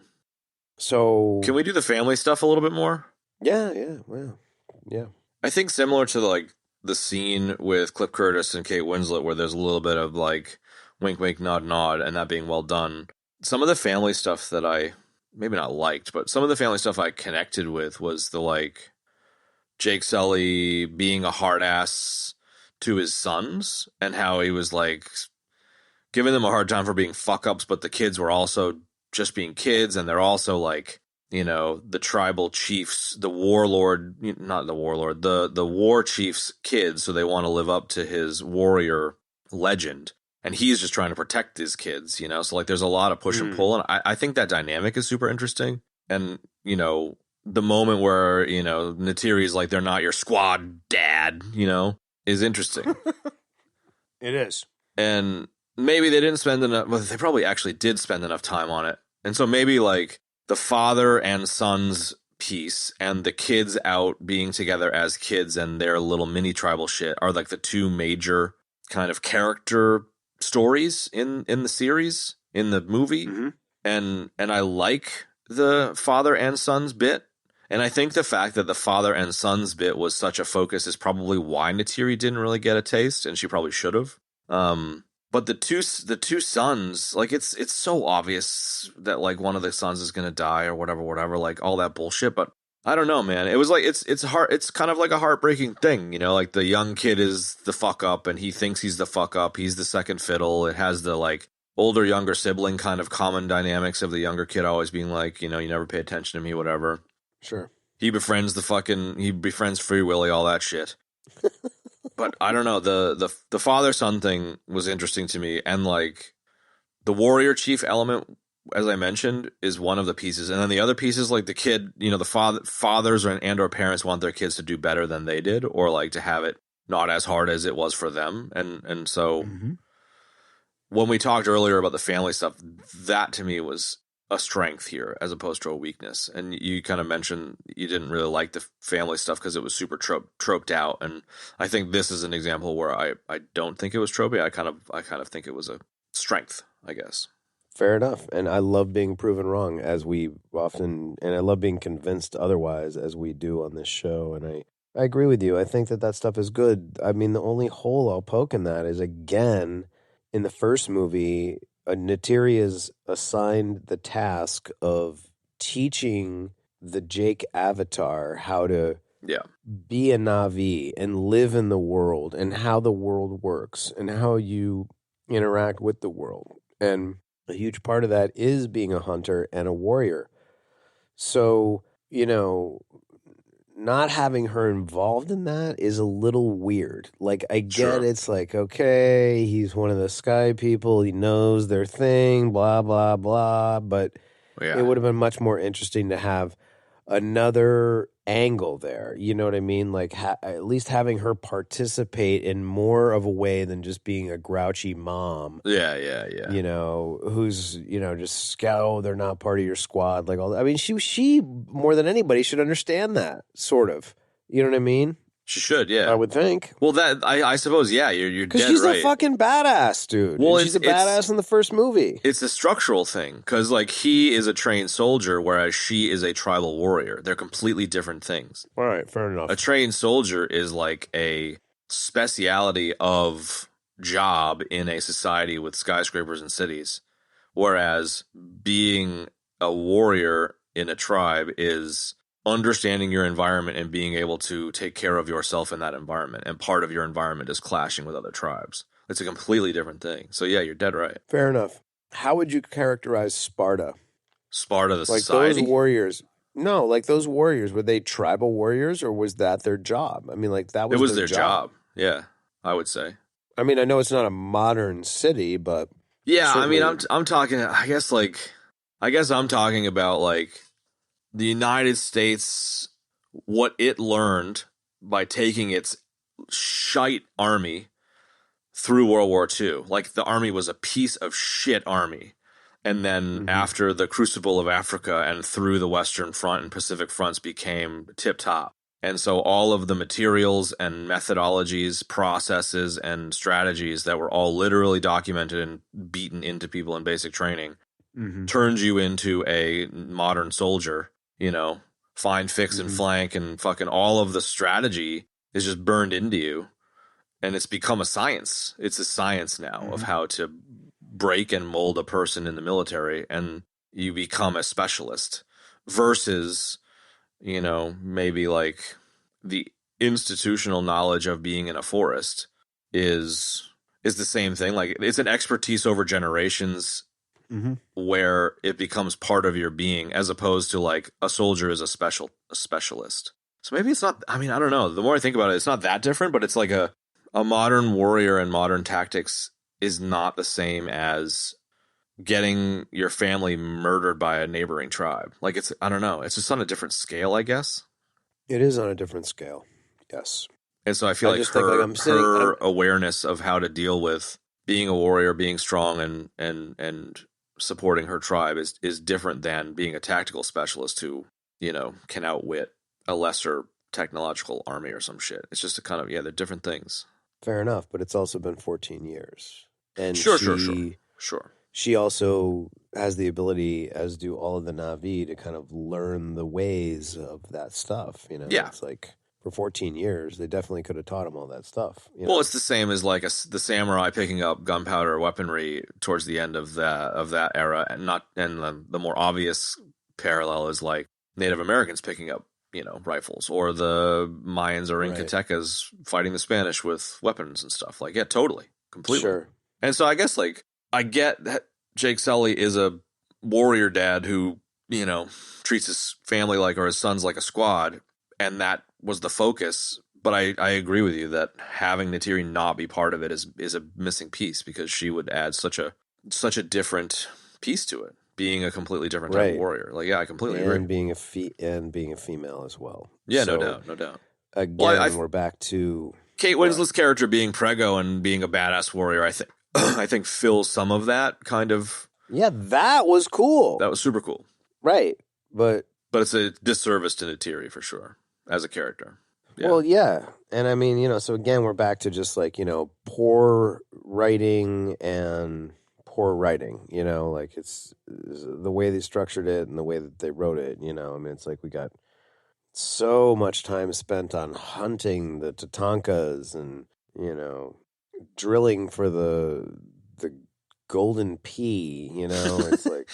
So can we do the family stuff a little bit more? Yeah. Well, yeah. I think similar to like the scene with Cliff Curtis and Kate Winslet, where there's a little bit of like wink, wink, nod, nod, and that being well done. Some of the family stuff that I maybe not liked, but some of the family stuff I connected with was the like Jake Sully being a hard ass to his sons and how he was like giving them a hard time for being fuck ups, but the kids were also just being kids, and they're also like, you know, the tribal chiefs, the war chief's kids, so they want to live up to his warrior legend, and he's just trying to protect his kids, you know? So like there's a lot of push and pull, and I think that dynamic is super interesting. And, you know, the moment where, you know, Neytiri's like, they're not your squad, dad, you know, is interesting. It is. And maybe they didn't spend enough, well, they probably actually did spend enough time on it. And so maybe like the father and son's piece and the kids out being together as kids and their little mini tribal shit are like the two major kind of character stories in the series, in the movie. Mm-hmm. And I like the father and son's bit. And I think the fact that the father and son's bit was such a focus is probably why Neytiri didn't really get a taste, and she probably should have. But the two sons, like it's so obvious that like one of the sons is gonna die or whatever, like all that bullshit. But I don't know, man. It was like it's hard. It's kind of like a heartbreaking thing, you know. Like the young kid is the fuck up, and he thinks he's the fuck up. He's the second fiddle. It has the like older younger sibling kind of common dynamics of the younger kid always being like, you know, you never pay attention to me, whatever. Sure. He befriends Free Willy, all that shit. But I don't know, the father son thing was interesting to me, and like the warrior chief element, as I mentioned, is one of the pieces, and then the other pieces, like the kid, you know, the fathers or parents want their kids to do better than they did, or like to have it not as hard as it was for them, and so when we talked earlier about the family stuff, that to me was a strength here as opposed to a weakness. And you kind of mentioned you didn't really like the family stuff because it was super troped out. And I think this is an example where I don't think it was tropey. I kind of think it was a strength, I guess. Fair enough. And I love being proven wrong, as we often, and I love being convinced otherwise, as we do on this show. And I agree with you. I think that stuff is good. I mean, the only hole I'll poke in that is, again, in the first movie, Neytiri is assigned the task of teaching the Jake Avatar how to be a Na'vi and live in the world, and how the world works and how you interact with the world. And a huge part of that is being a hunter and a warrior. So, you know, not having her involved in that is a little weird. Like, I get it's like, okay, he's one of the sky people. He knows their thing, blah, blah, blah. But it would have been much more interesting to have another angle there. You know what I mean? Like, at least having her participate in more of a way than just being a grouchy mom. Yeah. You know, who's, you know, just they're not part of your squad. Like, all. I mean, she more than anybody should understand that, sort of. You know what I mean? She should, yeah. I would think. Well, that I suppose, yeah, you're dead right. Because she's a fucking badass, dude. Well, she's a badass in the first movie. It's a structural thing, because like he is a trained soldier, whereas she is a tribal warrior. They're completely different things. All right, fair enough. A trained soldier is like a speciality of job in a society with skyscrapers and cities, whereas being a warrior in a tribe is understanding your environment and being able to take care of yourself in that environment, and part of your environment is clashing with other tribes. It's a completely different thing. So yeah, you're dead right. Fair enough. How would you characterize Sparta? Sparta, the like society? Those warriors. No, like those warriors, were they tribal warriors, or was that their job? I mean, like that was it was their job. Yeah, I would say. I mean, I know it's not a modern city, but yeah, certainly. I mean, I'm talking. I guess I'm talking about like the United States, what it learned by taking its shite army through World War II. Like, the army was a piece of shit army. And then after the Crucible of Africa and through the Western Front and Pacific Fronts became tip-top. And so all of the materials and methodologies, processes, and strategies that were all literally documented and beaten into people in basic training turns you into a modern soldier. You know, find, fix, and flank, and fucking all of the strategy is just burned into you. And it's become a science. It's a science now of how to break and mold a person in the military, and you become a specialist versus, you know, maybe like the institutional knowledge of being in a forest is the same thing. Like, it's an expertise over generations where it becomes part of your being, as opposed to like a soldier is a specialist. So maybe it's not, I mean, I don't know. The more I think about it, it's not that different, but it's like a modern warrior and modern tactics is not the same as getting your family murdered by a neighboring tribe. Like I don't know, it's just on a different scale, I guess. It is on a different scale. Yes. And so I feel like her awareness of how to deal with being a warrior, being strong, and supporting her tribe is different than being a tactical specialist who, can outwit a lesser technological army or some shit. It's just a kind of, they're different things. Fair enough, but it's also been 14 years. And Sure. She also has the ability, as do all of the Na'vi, to kind of learn the ways of that stuff. Yeah. It's like for 14 years, they definitely could have taught him all that stuff. Well, it's the same as like the samurai picking up gunpowder weaponry towards the end of that era, and the more obvious parallel is like Native Americans picking up rifles, or the Mayans or Incatecas fighting the Spanish with weapons and stuff. Like, yeah, totally, completely. Sure. And so I guess like I get that Jake Sully is a warrior dad who treats his family or his sons like a squad, and that was the focus. But I agree with you that having Neytiri not be part of it is a missing piece, because she would add such a different piece to it, being a completely different type of warrior. Like, yeah, I completely agree. And being a female as well. Yeah, so, no doubt. Again, we're back to Kate Winslet's character being preggo and being a badass warrior. I think fills some of that kind of. Yeah, that was cool. That was super cool. Right, but it's a disservice to Neytiri for sure as a character. Yeah. Well, yeah. And I mean, so again, we're back to just poor writing and poor writing, like it's the way they structured it and the way that they wrote it, I mean, it's like we got so much time spent on hunting the Tatankas and, drilling for the golden pea, it's like...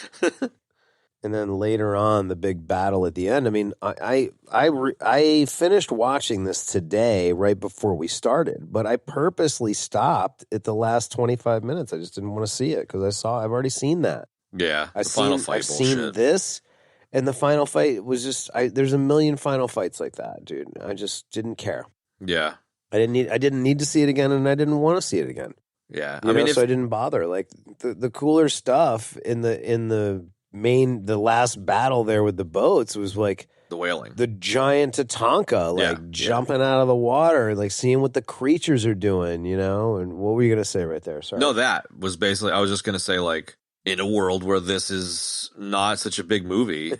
And then later on, the big battle at the end. I mean, I finished watching this today right before we started, but I purposely stopped at the last 25 minutes. I just didn't want to see it because I've already seen that. Yeah, I've seen this, and the final fight was just. There's a million final fights like that, dude. I just didn't care. Yeah, I didn't need to see it again, and I didn't want to see it again. Yeah, so I didn't bother. Like the cooler stuff in the last battle there with the boats was like the whaling, the giant Tatanka jumping out of the water, like seeing what the creatures are doing, and what were you gonna say right there? Sorry. No, that was basically, I was just gonna say, like, in a world where this is not such a big movie,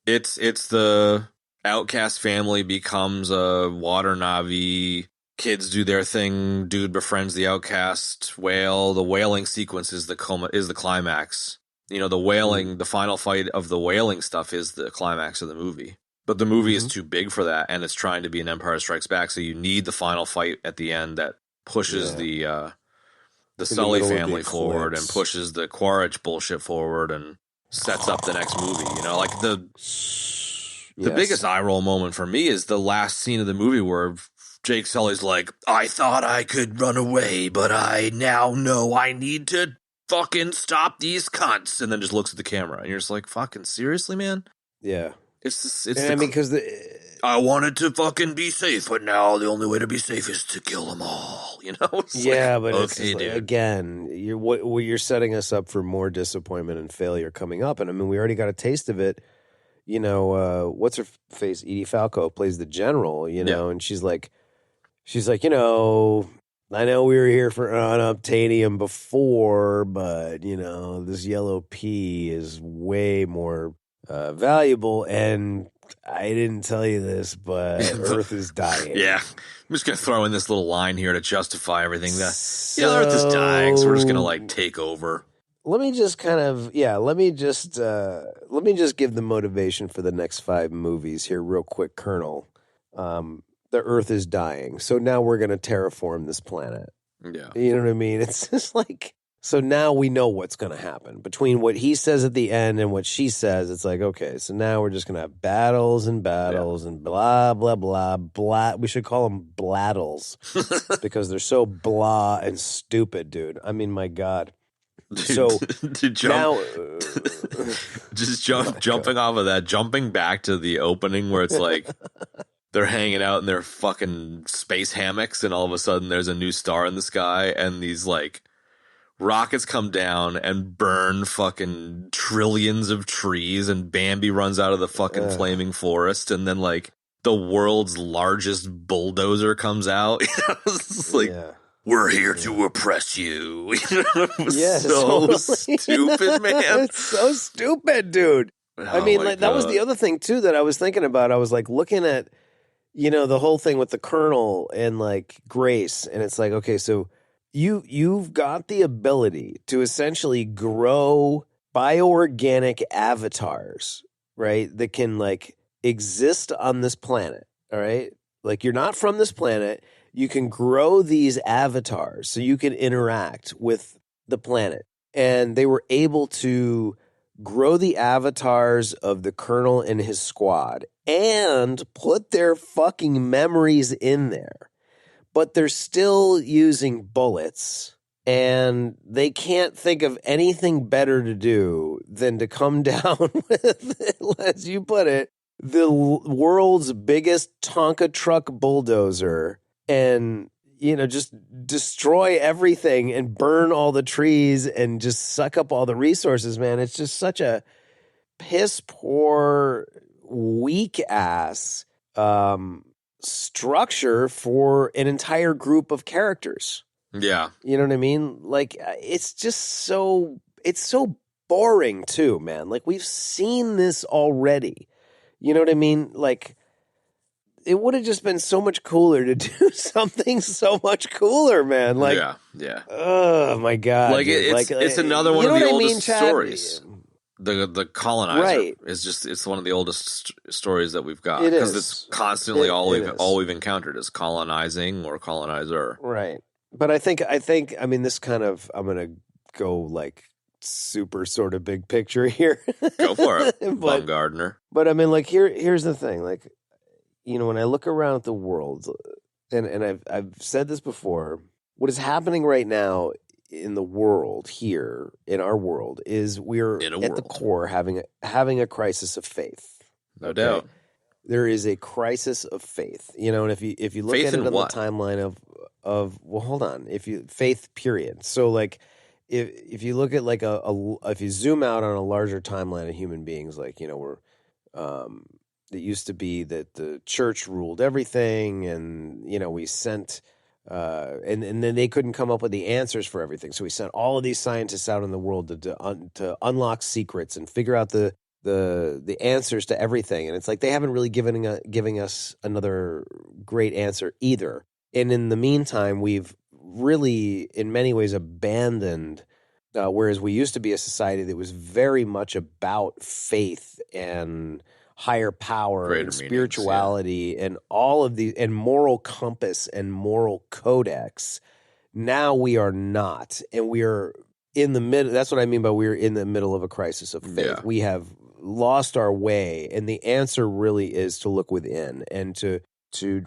it's the outcast family becomes a water Na'vi, kids do their thing, dude befriends the outcast whale, the whaling sequence is the climax. The whaling, the final fight of the whaling stuff is the climax of the movie. But the movie is too big for that, and it's trying to be an Empire Strikes Back, so you need the final fight at the end that pushes the Sully family forward and pushes the Quaritch bullshit forward and sets up the next movie. Like the biggest eye roll moment for me is the last scene of the movie where Jake Sully's like, I thought I could run away, but I now know I need to fucking stop these cunts, and then just looks at the camera, and you're just like, fucking seriously, man? Yeah. Because I wanted to fucking be safe, but now the only way to be safe is to kill them all, Yeah, but okay, it's dude. Again, you're setting us up for more disappointment and failure coming up, and I mean, we already got a taste of it. What's her face? Edie Falco plays the general, and she's like, I know we were here for unobtainium before, but, this yellow pea is way more valuable, and I didn't tell you this, but Earth is dying. Yeah. I'm just going to throw in this little line here to justify everything. The Earth is dying, so we're just going to, take over. Let me just give the motivation for the next 5 movies here real quick, Colonel. The Earth is dying, so now we're going to terraform this planet. Yeah. You know what I mean? It's just like, so now we know what's going to happen. Between what he says at the end and what she says, it's like, okay, so now we're just going to have battles and blah, blah, blah, blah. We should call them bladdles because they're so blah and stupid, dude. I mean, my God. So jumping off of that, jumping back to the opening where it's like, they're hanging out in their fucking space hammocks, and all of a sudden there's a new star in the sky, and these, like, rockets come down and burn fucking trillions of trees, and Bambi runs out of the fucking flaming forest, and then like the world's largest bulldozer comes out. It's like, we're here to oppress you. So stupid, man. It's so stupid, dude. I mean, like, that was the other thing too that I was thinking about. I was like looking at, the whole thing with the Colonel and like Grace, and it's like, okay, so you've got the ability to essentially grow bioorganic avatars, right? That can like exist on this planet. All right. Like, you're not from this planet. You can grow these avatars so you can interact with the planet. And they were able to grow the avatars of the Colonel and his squad and put their fucking memories in there. But they're still using bullets, and they can't think of anything better to do than to come down with, as you put it, the world's biggest Tonka truck bulldozer and, just destroy everything and burn all the trees and just suck up all the resources, man. It's just such a piss poor, weak ass structure for an entire group of characters. Yeah. You know what I mean? Like, it's so boring too, man. Like, we've seen this already. You know what I mean? Like, it would have just been so much cooler to do something so much cooler, man. Like, yeah. Oh my God. Like, it's another one of the oldest stories. The colonizer, right, is just, it's one of the oldest stories that we've got, because it's constantly all we've encountered is colonizing or colonizer. Right. But I think I mean, this kind of, I'm gonna go like super sort of big picture here. Go for it, Baumgartner. But I mean, like, here's the thing, like, when I look around at the world, and I've said this before, what is happening right now in the world here, in our world, is we're at the core having a crisis of faith. No doubt. There is a crisis of faith. And if you look at it on the timeline of well, hold on. Faith period. So like if you look at like if you zoom out on a larger timeline of human beings, like, we're it used to be that the church ruled everything, and we sent and then they couldn't come up with the answers for everything. So we sent all of these scientists out in the world to unlock secrets and figure out the answers to everything. And it's like they haven't really giving us another great answer either. And in the meantime, we've really, in many ways, abandoned, whereas we used to be a society that was very much about faith and higher power, greater and spirituality, and all of these, and moral compass and moral codex. Now we are not, and we are in the middle. That's what I mean by we're in the middle of a crisis of faith. Yeah. We have lost our way, and the answer really is to look within and to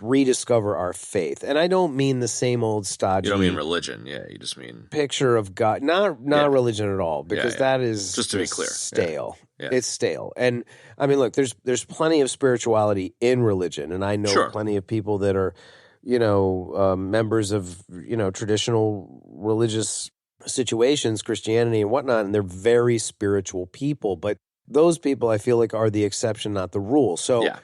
rediscover our faith. And I don't mean the same old stodgy. You don't mean religion, yeah. You just mean picture of God, not religion at all, because that is just to be clear, stale. Yeah. It's stale. And I mean, look, there's plenty of spirituality in religion, and I know plenty of people that are, members of traditional religious situations, Christianity and whatnot, and they're very spiritual people. But those people, I feel like, are the exception, not the rule. So. Yeah.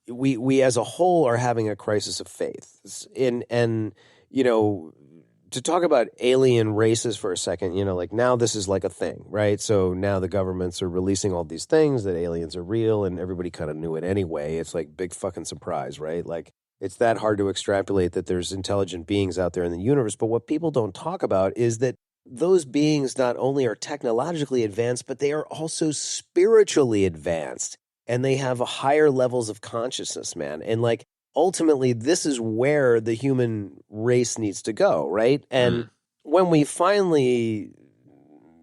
We as a whole are having a crisis of faith. And to talk about alien races for a second, like now this is like a thing, right? So now the governments are releasing all these things that aliens are real, and everybody kind of knew it anyway. It's like big fucking surprise, right? Like, it's that hard to extrapolate that there's intelligent beings out there in the universe. But what people don't talk about is that those beings not only are technologically advanced, but they are also spiritually advanced. And they have higher levels of consciousness, man. And like, ultimately, this is where the human race needs to go, right? And when we finally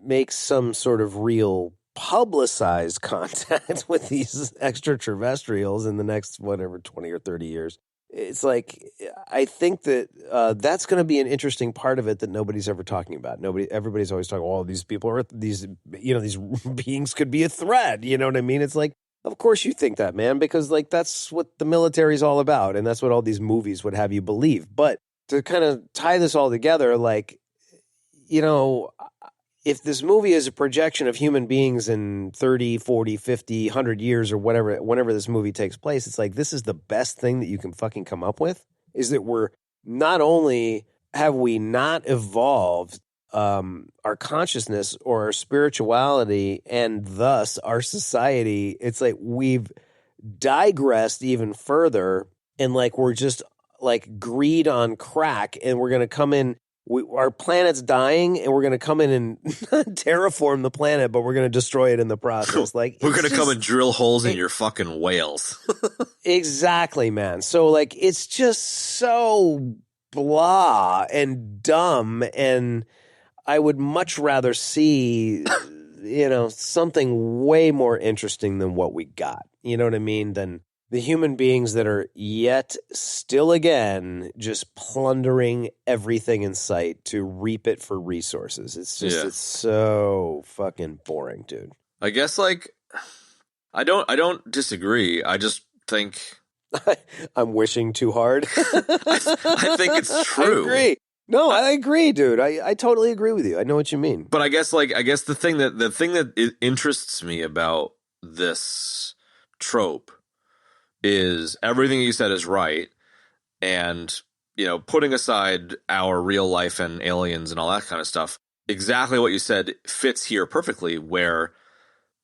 make some sort of real publicized contact with these extraterrestrials in the next, 20 or 30 years, it's like, I think that that's going to be an interesting part of it that nobody's ever talking about. Everybody's always talking, oh, these people are, these beings could be a threat. You know what I mean? It's like, of course you think that, man, because like that's what the military's all about, and that's what all these movies would have you believe. But to kind of tie this all together, like, you know, if this movie is a projection of human beings in 30, 40, 50, 100 years or whatever, whenever this movie takes place, it's like, this is the best thing that you can fucking come up with, is that we're not only have we not evolved our consciousness or our spirituality and thus our society, it's like we've digressed even further, and like we're just like greed on crack, and we're going to come in. Our planet's dying, and we're going to come in and terraform the planet, but we're going to destroy it in the process. Like we're going to come and drill holes in your fucking whales. Exactly, man. So like it's just so blah and dumb, and I would much rather see something way more interesting than what we got. You know what I mean? Than the human beings that are yet still again just plundering everything in sight to reap it for resources. It's just it's so fucking boring, dude. I guess like I don't disagree. I just think I'm wishing too hard. I think it's true. I agree. No, I agree, dude. I totally agree with you. I know what you mean. But I guess the thing that interests me about this trope is everything you said is right, and putting aside our real life and aliens and all that kind of stuff, exactly what you said fits here perfectly, where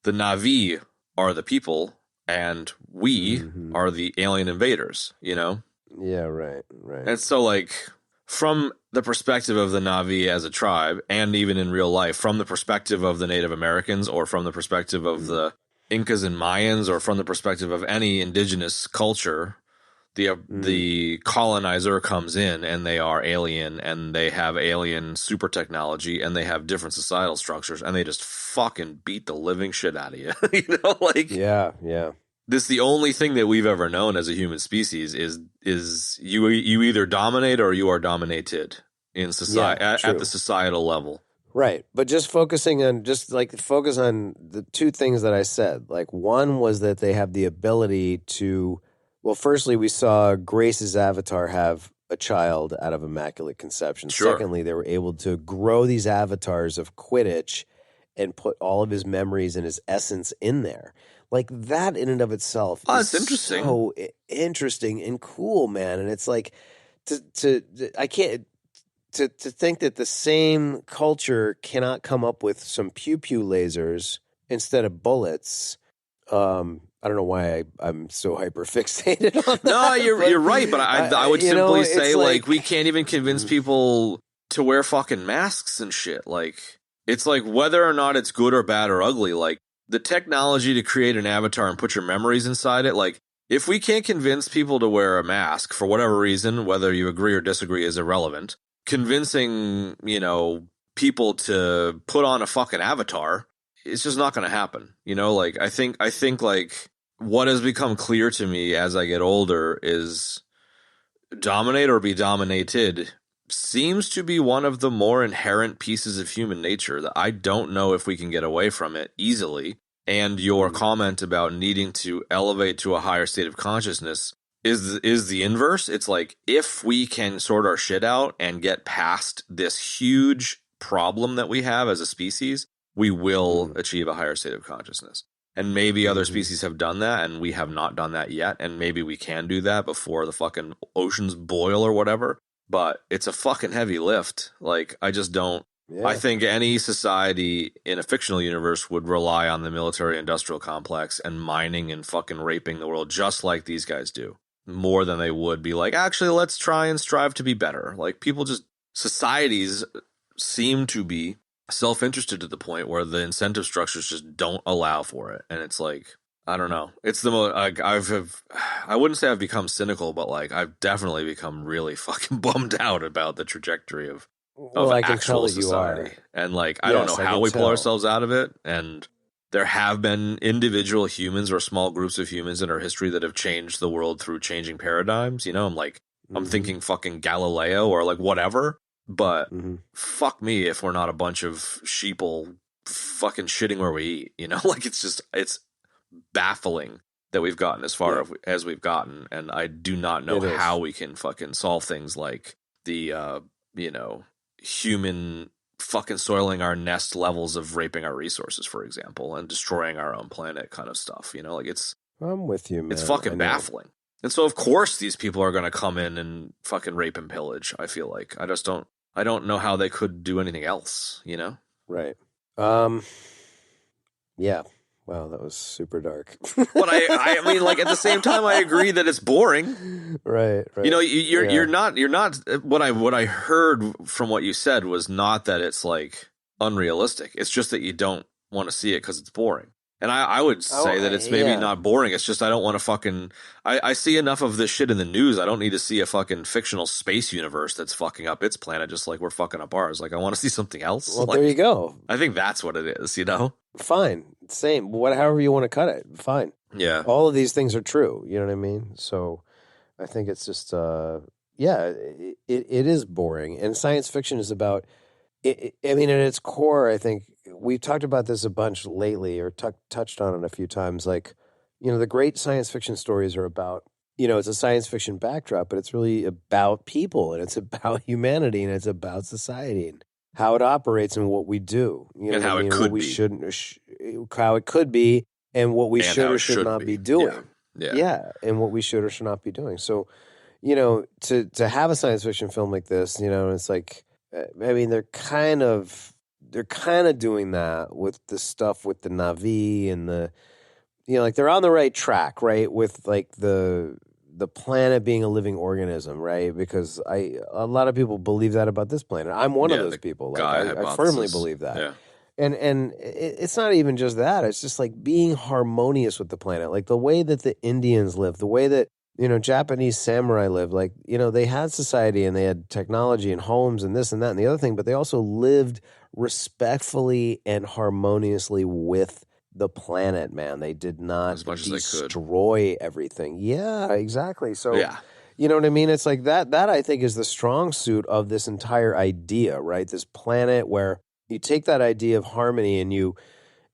the Na'vi are the people and we are the alien invaders, Yeah, right. And so like from the perspective of the Na'vi as a tribe, and even in real life, from the perspective of the Native Americans, or from the perspective of the Incas and Mayans, or from the perspective of any indigenous culture, the colonizer comes in and they are alien, and they have alien super technology, and they have different societal structures, and they just fucking beat the living shit out of you. Yeah. This the only thing that we've ever known as a human species is you either dominate or you are dominated in society at the societal level. Right. But just focus on the two things that I said. Like, one was that they have the ability to, well, firstly, we saw Grace's avatar have a child out of immaculate conception. Sure. Secondly, they were able to grow these avatars of Quidditch and put all of his memories and his essence in there. Like, that in and of itself is interesting. So interesting and cool, man. And it's like, to think that the same culture cannot come up with some pew-pew lasers instead of bullets. I don't know why I'm so hyper-fixated on that. No, you're right, but I would simply say, like, we can't even convince people to wear fucking masks and shit. Like, it's like whether or not it's good or bad or ugly, like, the technology to create an avatar and put your memories inside it, like, if we can't convince people to wear a mask for whatever reason, whether you agree or disagree is irrelevant, convincing, people to put on a fucking avatar, it's just not going to happen. Like, I think like what has become clear to me as I get older is dominate or be dominated seems to be one of the more inherent pieces of human nature that I don't know if we can get away from it easily. And your comment about needing to elevate to a higher state of consciousness is the inverse. It's like, if we can sort our shit out and get past this huge problem that we have as a species, we will achieve a higher state of consciousness. And maybe other species have done that, and we have not done that yet. And maybe we can do that before the fucking oceans boil or whatever. But it's a fucking heavy lift. Like, I just don't. Yeah. I think any society in a fictional universe would rely on the military-industrial complex and mining and fucking raping the world just like these guys do, more than they would be like, actually, let's try and strive to be better. Like, societies seem to be self-interested to the point where the incentive structures just don't allow for it. And it's like, I don't know. It's the most, like, I wouldn't say I've become cynical, but like, I've definitely become really fucking bummed out about the trajectory of I can actual tell that society. you are. And like, I don't know how we pull ourselves out of it. And there have been individual humans or small groups of humans in our history that have changed the world through changing paradigms. I'm thinking fucking Galileo or like whatever. But fuck me if we're not a bunch of sheeple fucking shitting where we eat, Like, it's baffling that we've gotten as far as we've gotten, and I do not know how we can fucking solve things like the human fucking soiling our nest levels of raping our resources, for example, and destroying our own planet kind of stuff. You know, like I'm with you, man. it's I fucking know. baffling. And so of course these people are going to come in and fucking rape and pillage. I feel like I don't know how they could do anything else, you know? Right. Yeah. Wow, that was super dark. But I mean, like at the same time, I agree that it's boring. Right. You know, you're not what I heard from what you said was not that it's like unrealistic. It's just that you don't want to see it because it's boring. And I would say that it's maybe not boring. It's just I don't want to fucking... I see enough of this shit in the news. I don't need to see a fucking fictional space universe that's fucking up its planet just like we're fucking up ours. Like, I want to see something else. Well, like, there you go. I think that's what it is, you know? Fine. Same. However you want to cut it. Fine. Yeah. All of these things are true. You know what I mean? So I think it's just, it is boring. And science fiction is about... I mean, at its core, I think we've talked about this a bunch lately or touched on it a few times. Like, you know, the great science fiction stories are about, you know, it's a science fiction backdrop, but it's really about people and it's about humanity and it's about society and how it operates and what we do. You know, and how what I mean? it could what we be. shouldn't, how it could be and what we should or should not be doing. Yeah. And what we should or should not be doing. So, you know, to have a science fiction film like this, you know, it's like, I mean, they're kind of doing that with the stuff with the Na'vi and the, you know, like they're on the right track, right? With like the planet being a living organism, right? Because a lot of people believe that about this planet. I'm one of those people. Like I firmly believe that. Yeah. And it's not even just that. It's just like being harmonious with the planet, like the way that the Indians live, the way that, you know, Japanese samurai lived. Like, you know, they had society and they had technology and homes and this and that and the other thing, but they also lived respectfully and harmoniously with the planet, man. They did not as much as they could destroy everything. Yeah, exactly. So, yeah. You know what I mean? It's like that I think is the strong suit of this entire idea, right? This planet where you take that idea of harmony and you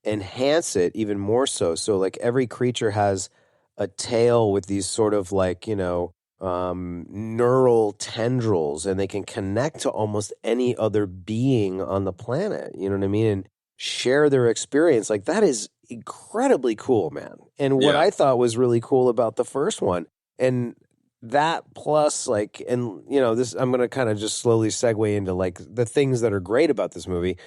enhance it even more so. So like every creature has a tail with these sort of like, you know, neural tendrils, and they can connect to almost any other being on the planet, you know what I mean? And share their experience. Like that is incredibly cool, man. And what I thought was really cool about the first one, and that plus like, and you know, this, I'm going to kind of just slowly segue into like the things that are great about this movie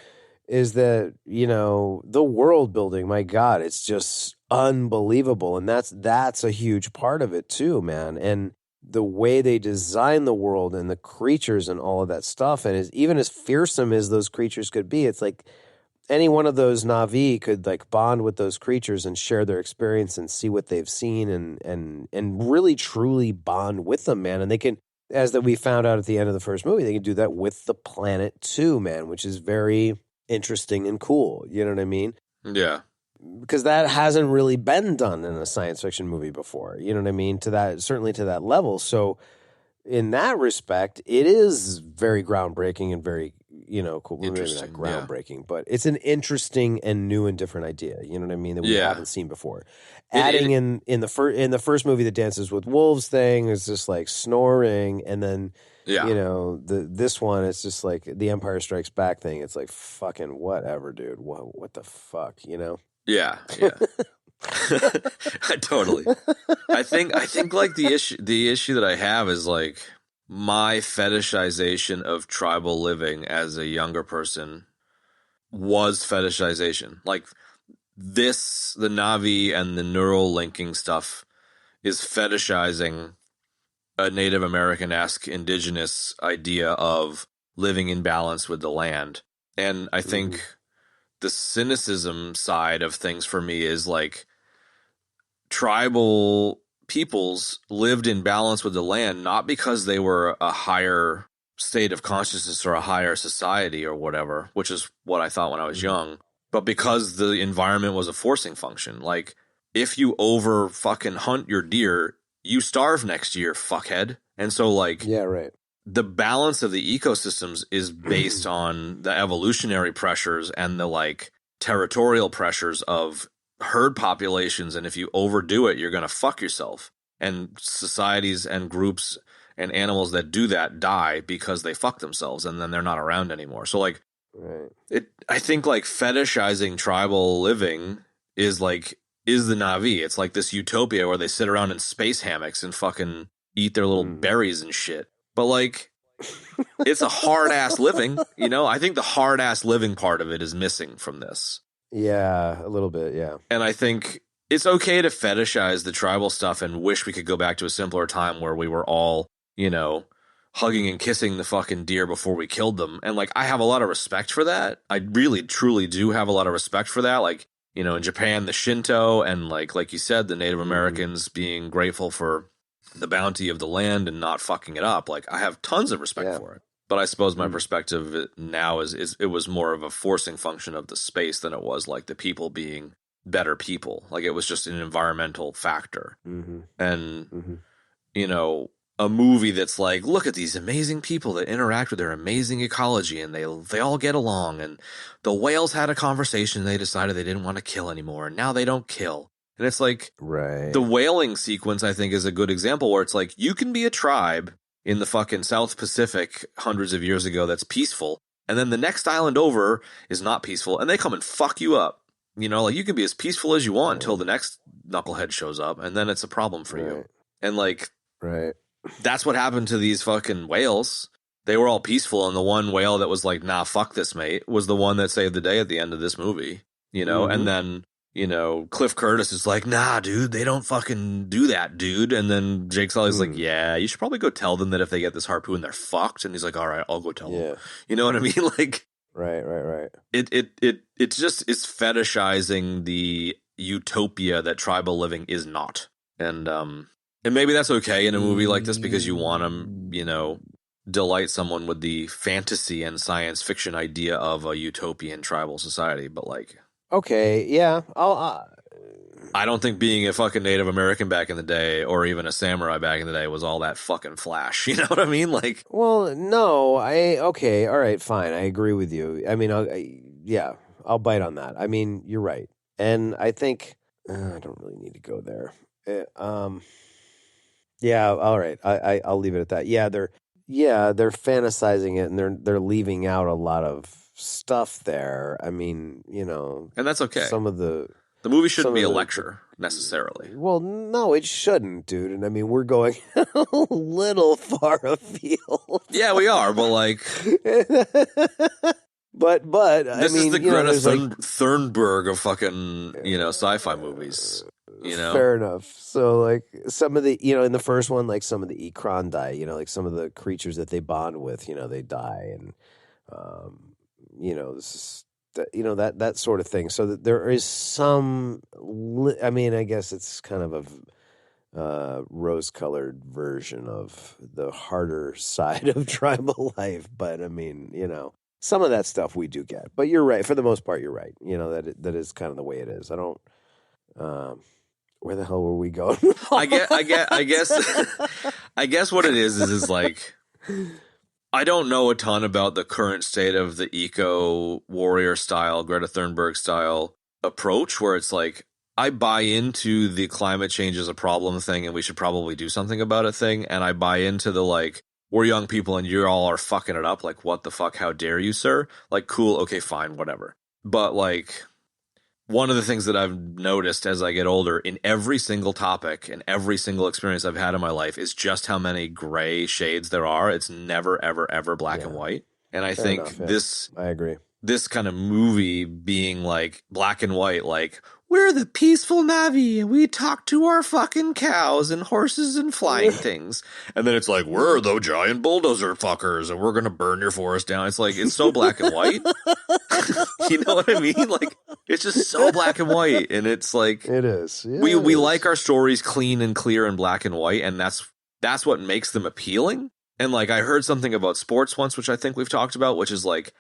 is that, you know, the world building, my God, it's just unbelievable. And that's a huge part of it too, man. And the way they design the world and the creatures and all of that stuff. And even as fearsome as those creatures could be, it's like any one of those Na'vi could like bond with those creatures and share their experience and see what they've seen and really truly bond with them, man. And they can, as that we found out at the end of the first movie, they can do that with the planet too, man, which is very interesting and cool. You know what I mean? Yeah. Because that hasn't really been done in a science fiction movie before. You know what I mean? Certainly to that level. So in that respect, it is very groundbreaking and very, you know, cool. Maybe not groundbreaking, but it's an interesting and new and different idea. You know what I mean? That we haven't seen before. Adding in the first movie, the Dances with Wolves thing is just like snoring, and then you know this one, it's just like the Empire Strikes Back thing. It's like fucking whatever, dude. What the fuck, you know? Yeah. Totally. I think like the issue that I have is like my fetishization of tribal living as a younger person was fetishization. Like the Na'vi and the neural linking stuff is fetishizing a Native American-esque indigenous idea of living in balance with the land. And I think the cynicism side of things for me is like tribal peoples lived in balance with the land, not because they were a higher state of consciousness or a higher society or whatever, which is what I thought when I was young, but because the environment was a forcing function. Like, if you over fucking hunt your deer, you starve next year, fuckhead. And so, like, the balance of the ecosystems is based on the evolutionary pressures and the, like, territorial pressures of herd populations, and if you overdo it, you're going to fuck yourself. And societies and groups and animals that do that die because they fuck themselves, and then they're not around anymore. So, like, Right. I think like fetishizing tribal living is the Na'vi. It's like this utopia where they sit around in space hammocks and fucking eat their little berries and shit. But like, it's a hard ass living, you know? I think the hard ass living part of it is missing from this. Yeah, a little bit, yeah. And I think it's okay to fetishize the tribal stuff and wish we could go back to a simpler time where we were all, you know, hugging and kissing the fucking deer before we killed them. And like, I have a lot of respect for that. I really, truly do have a lot of respect for that. Like, you know, in Japan, the Shinto, and like you said, the Native Americans being grateful for the bounty of the land and not fucking it up. Like, I have tons of respect for it. But I suppose my perspective now is it was more of a forcing function of the space than it was like the people being better people. Like, it was just an environmental factor. And, you know, a movie that's like, look at these amazing people that interact with their amazing ecology and they all get along, and the whales had a conversation and they decided they didn't want to kill anymore and now they don't kill. And it's like, the whaling sequence, I think, is a good example where it's like, you can be a tribe in the fucking South Pacific hundreds of years ago that's peaceful, and then the next island over is not peaceful, and they come and fuck you up. You know, like, you can be as peaceful as you want until the next knucklehead shows up, and then it's a problem for you. And like, that's what happened to these fucking whales. They were all peaceful, and the one whale that was like, nah, fuck this, mate, was the one that saved the day at the end of this movie. You know, and then, you know, Cliff Curtis is like, nah, dude, they don't fucking do that, dude. And then Jake Sully's like, yeah, you should probably go tell them that if they get this harpoon, they're fucked. And he's like, all right, I'll go tell them. You know what I mean? Like, right. It's fetishizing the utopia that tribal living is not. And maybe that's okay in a movie like this because you want to, you know, delight someone with the fantasy and science fiction idea of a utopian tribal society. But like, okay, yeah, I don't think being a fucking Native American back in the day, or even a samurai back in the day, was all that fucking flash. You know what I mean? Like, well, no, okay, all right, fine, I agree with you. I mean, I'll bite on that. I mean, you're right, and I think I don't really need to go there. Yeah, all right, I'll leave it at that. Yeah, they're fantasizing it, and they're leaving out a lot of stuff there. I mean, you know, and that's okay. Some of the movie shouldn't be a lecture necessarily. Well, no, it shouldn't, dude. And I mean, we're going a little far afield. Yeah, we are, but like, but this is the Greta Thunberg of fucking, you know, sci-fi movies. You know, fair enough. So like some of the, you know, in the first one, like some of the Ikran die. You know, like some of the creatures that they bond with, you know, they die, and you know, this is that sort of thing. So that there is some. I mean, I guess it's kind of a rose-colored version of the harder side of tribal life. But I mean, you know, some of that stuff we do get. But you're right. For the most part, you're right. You know, that is kind of the way it is. I don't. Where the hell were we going? I guess what it is like, I don't know a ton about the current state of the eco warrior style, Greta Thunberg style approach, where it's like, I buy into the climate change is a problem thing and we should probably do something about it thing. And I buy into the, like, we're young people and you all are fucking it up. Like, what the fuck? How dare you, sir? Like, cool. Okay, fine, whatever. But like, one of the things that I've noticed as I get older in every single topic and every single experience I've had in my life is just how many gray shades there are. It's never, ever, ever black and white. And I think I agree. This kind of movie being like black and white, like, we're the peaceful Na'vi and we talk to our fucking cows and horses and flying things. And then it's like, we're the giant bulldozer fuckers and we're going to burn your forest down. It's like, it's so black and white. You know what I mean? Like, it's just so black and white. And it's like, it is. Yeah, we like our stories clean and clear and black and white. And that's what makes them appealing. And like, I heard something about sports once, which I think we've talked about, which is like,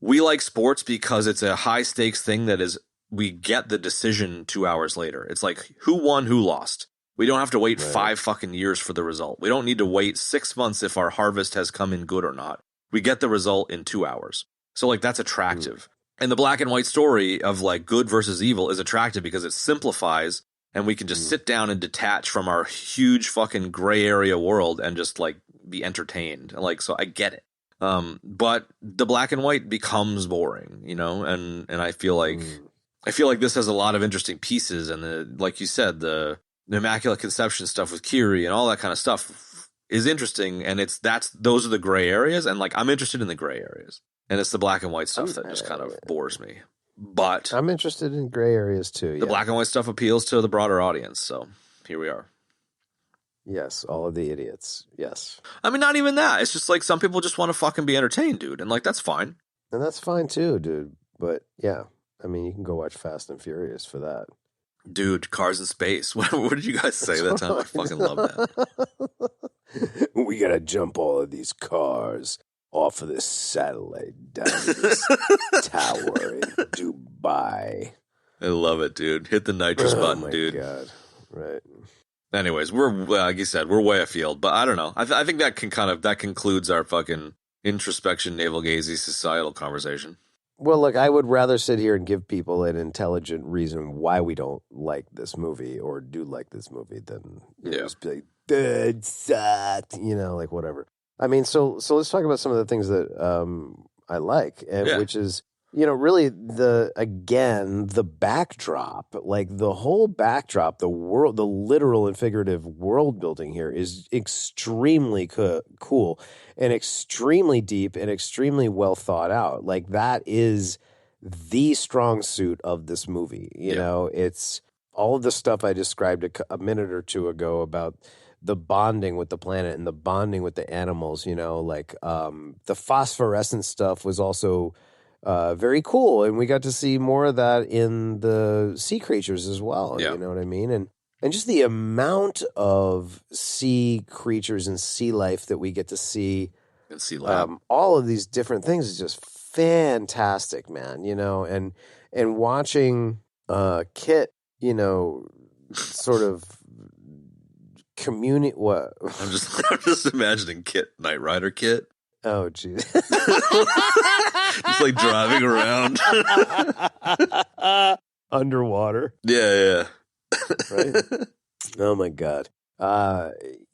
we like sports because it's a high stakes thing that is, we get the decision 2 hours later. It's like, who won, who lost. We don't have to wait 5 fucking years for the result. We don't need to wait 6 months if our harvest has come in good or not. We get the result in 2 hours. So like, that's attractive. And the black and white story of like good versus evil is attractive because it simplifies and we can just sit down and detach from our huge fucking gray area world and just like be entertained. And like, so I get it. But the black and white becomes boring, you know, and I feel like this has a lot of interesting pieces, and like you said, the Immaculate Conception stuff with Kiri and all that kind of stuff is interesting, and those are the gray areas, and like I'm interested in the gray areas, and it's the black and white stuff that just kind of bores me. But I'm interested in gray areas too. The black and white stuff appeals to the broader audience, so here we are. Yes, all of the idiots. Yes. I mean, not even that. It's just like some people just want to fucking be entertained, dude, and like that's fine. And that's fine too, dude. But yeah, I mean, you can go watch Fast and Furious for that. Dude, cars in space. What did you guys say that time? I fucking love that. We gotta jump all of these cars off of this satellite down to this tower in Dubai. I love it, dude. Hit the nitrous button, dude. Oh my God. Right. Anyways, we're like you said, we're way afield, but I don't know. I think that concludes our fucking introspection, navel gazing, societal conversation. Well, look, I would rather sit here and give people an intelligent reason why we don't like this movie or do like this movie than just be like, "That sucked," you know, like whatever. I mean, so let's talk about some of the things that I like, and which is, you know, really the backdrop, like the whole backdrop, the world, the literal and figurative world building here is extremely cool and extremely deep and extremely well thought out. Like that is the strong suit of this movie. You know, it's all of the stuff I described a minute or two ago about the bonding with the planet and the bonding with the animals, you know, like the phosphorescent stuff was also very cool, and we got to see more of that in the sea creatures as well. You know what I mean? And just the amount of sea creatures and sea life that we get to see, and sea lab, all of these different things is just fantastic, man. You know, and watching Kit, you know, sort of communicate. What? I'm just imagining Kit, Knight Rider Kit. Oh, geez. Just like driving around. Underwater. Yeah. Right? Oh, my God.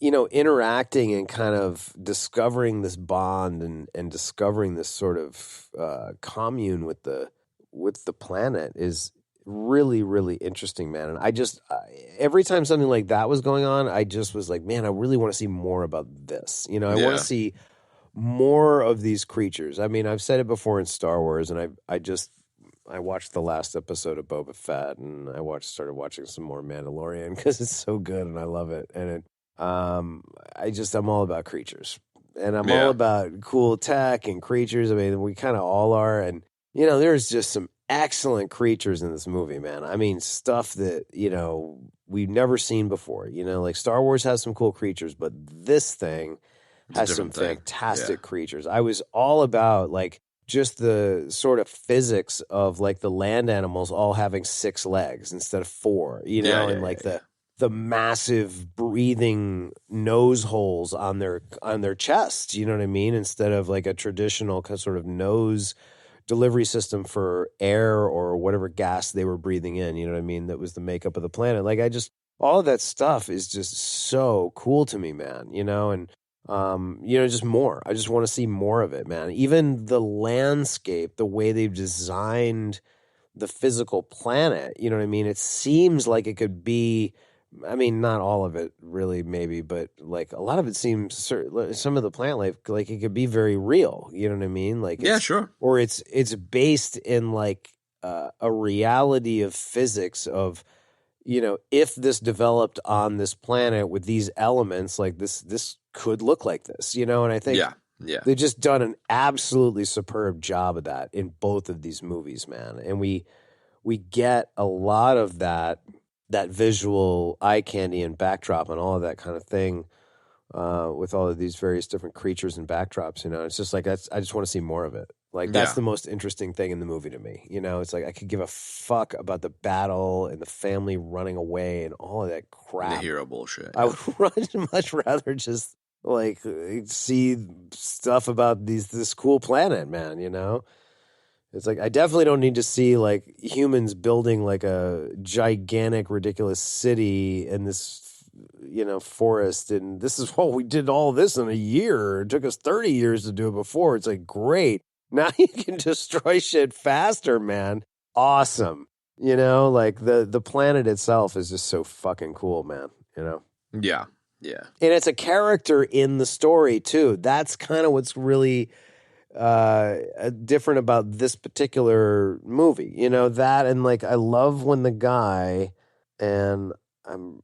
You know, interacting and kind of discovering this bond and discovering this sort of commune with the planet is really, really interesting, man. And every time something like that was going on, I just was like, man, I really want to see more about this. You know, I want to see more of these creatures. I mean, I've said it before in Star Wars, and I watched the last episode of Boba Fett, and started watching some more Mandalorian because it's so good and I love it. And I'm all about creatures, and I'm all about cool tech and creatures. I mean, we kind of all are, and you know, there's just some excellent creatures in this movie, man. I mean, stuff that, you know, we've never seen before. You know, like Star Wars has some cool creatures, but this thing has some fantastic creatures. I was all about like just the sort of physics of like the land animals all having 6 legs instead of 4, you know, the massive breathing nose holes on their chest, you know what I mean? Instead of like a traditional sort of nose delivery system for air or whatever gas they were breathing in, you know what I mean? That was the makeup of the planet. Like all of that stuff is just so cool to me, man, you know, and you know, just more. I just want to see more of it, man. Even the landscape, the way they've designed the physical planet, you know what I mean? It seems like it could be, I mean, not all of it really, maybe, but like a lot of it seems, some of the plant life, like it could be very real, you know what I mean? Like, sure. Or it's based in like a reality of physics of, you know, if this developed on this planet with these elements, like this could look like this, you know? And I think they've just done an absolutely superb job of that in both of these movies, man. And we get a lot of that visual eye candy and backdrop and all of that kind of thing with all of these various different creatures and backdrops, you know? It's just like, I just want to see more of it. Like, that's the most interesting thing in the movie to me. You know, it's like I could give a fuck about the battle and the family running away and all of that crap. The hero bullshit. I would much rather just, like, see stuff about this cool planet, man, you know? It's like, I definitely don't need to see, like, humans building, like, a gigantic, ridiculous city in this forest, and this is we did all this in a year. It took us 30 years to do it before. It's like, great. Now you can destroy shit faster, man. Awesome. Like the planet itself is just so fucking cool, man. Yeah. Yeah. And it's a character in the story too. That's kind of what's really different about this particular movie. That, and like I love when the guy, and I'm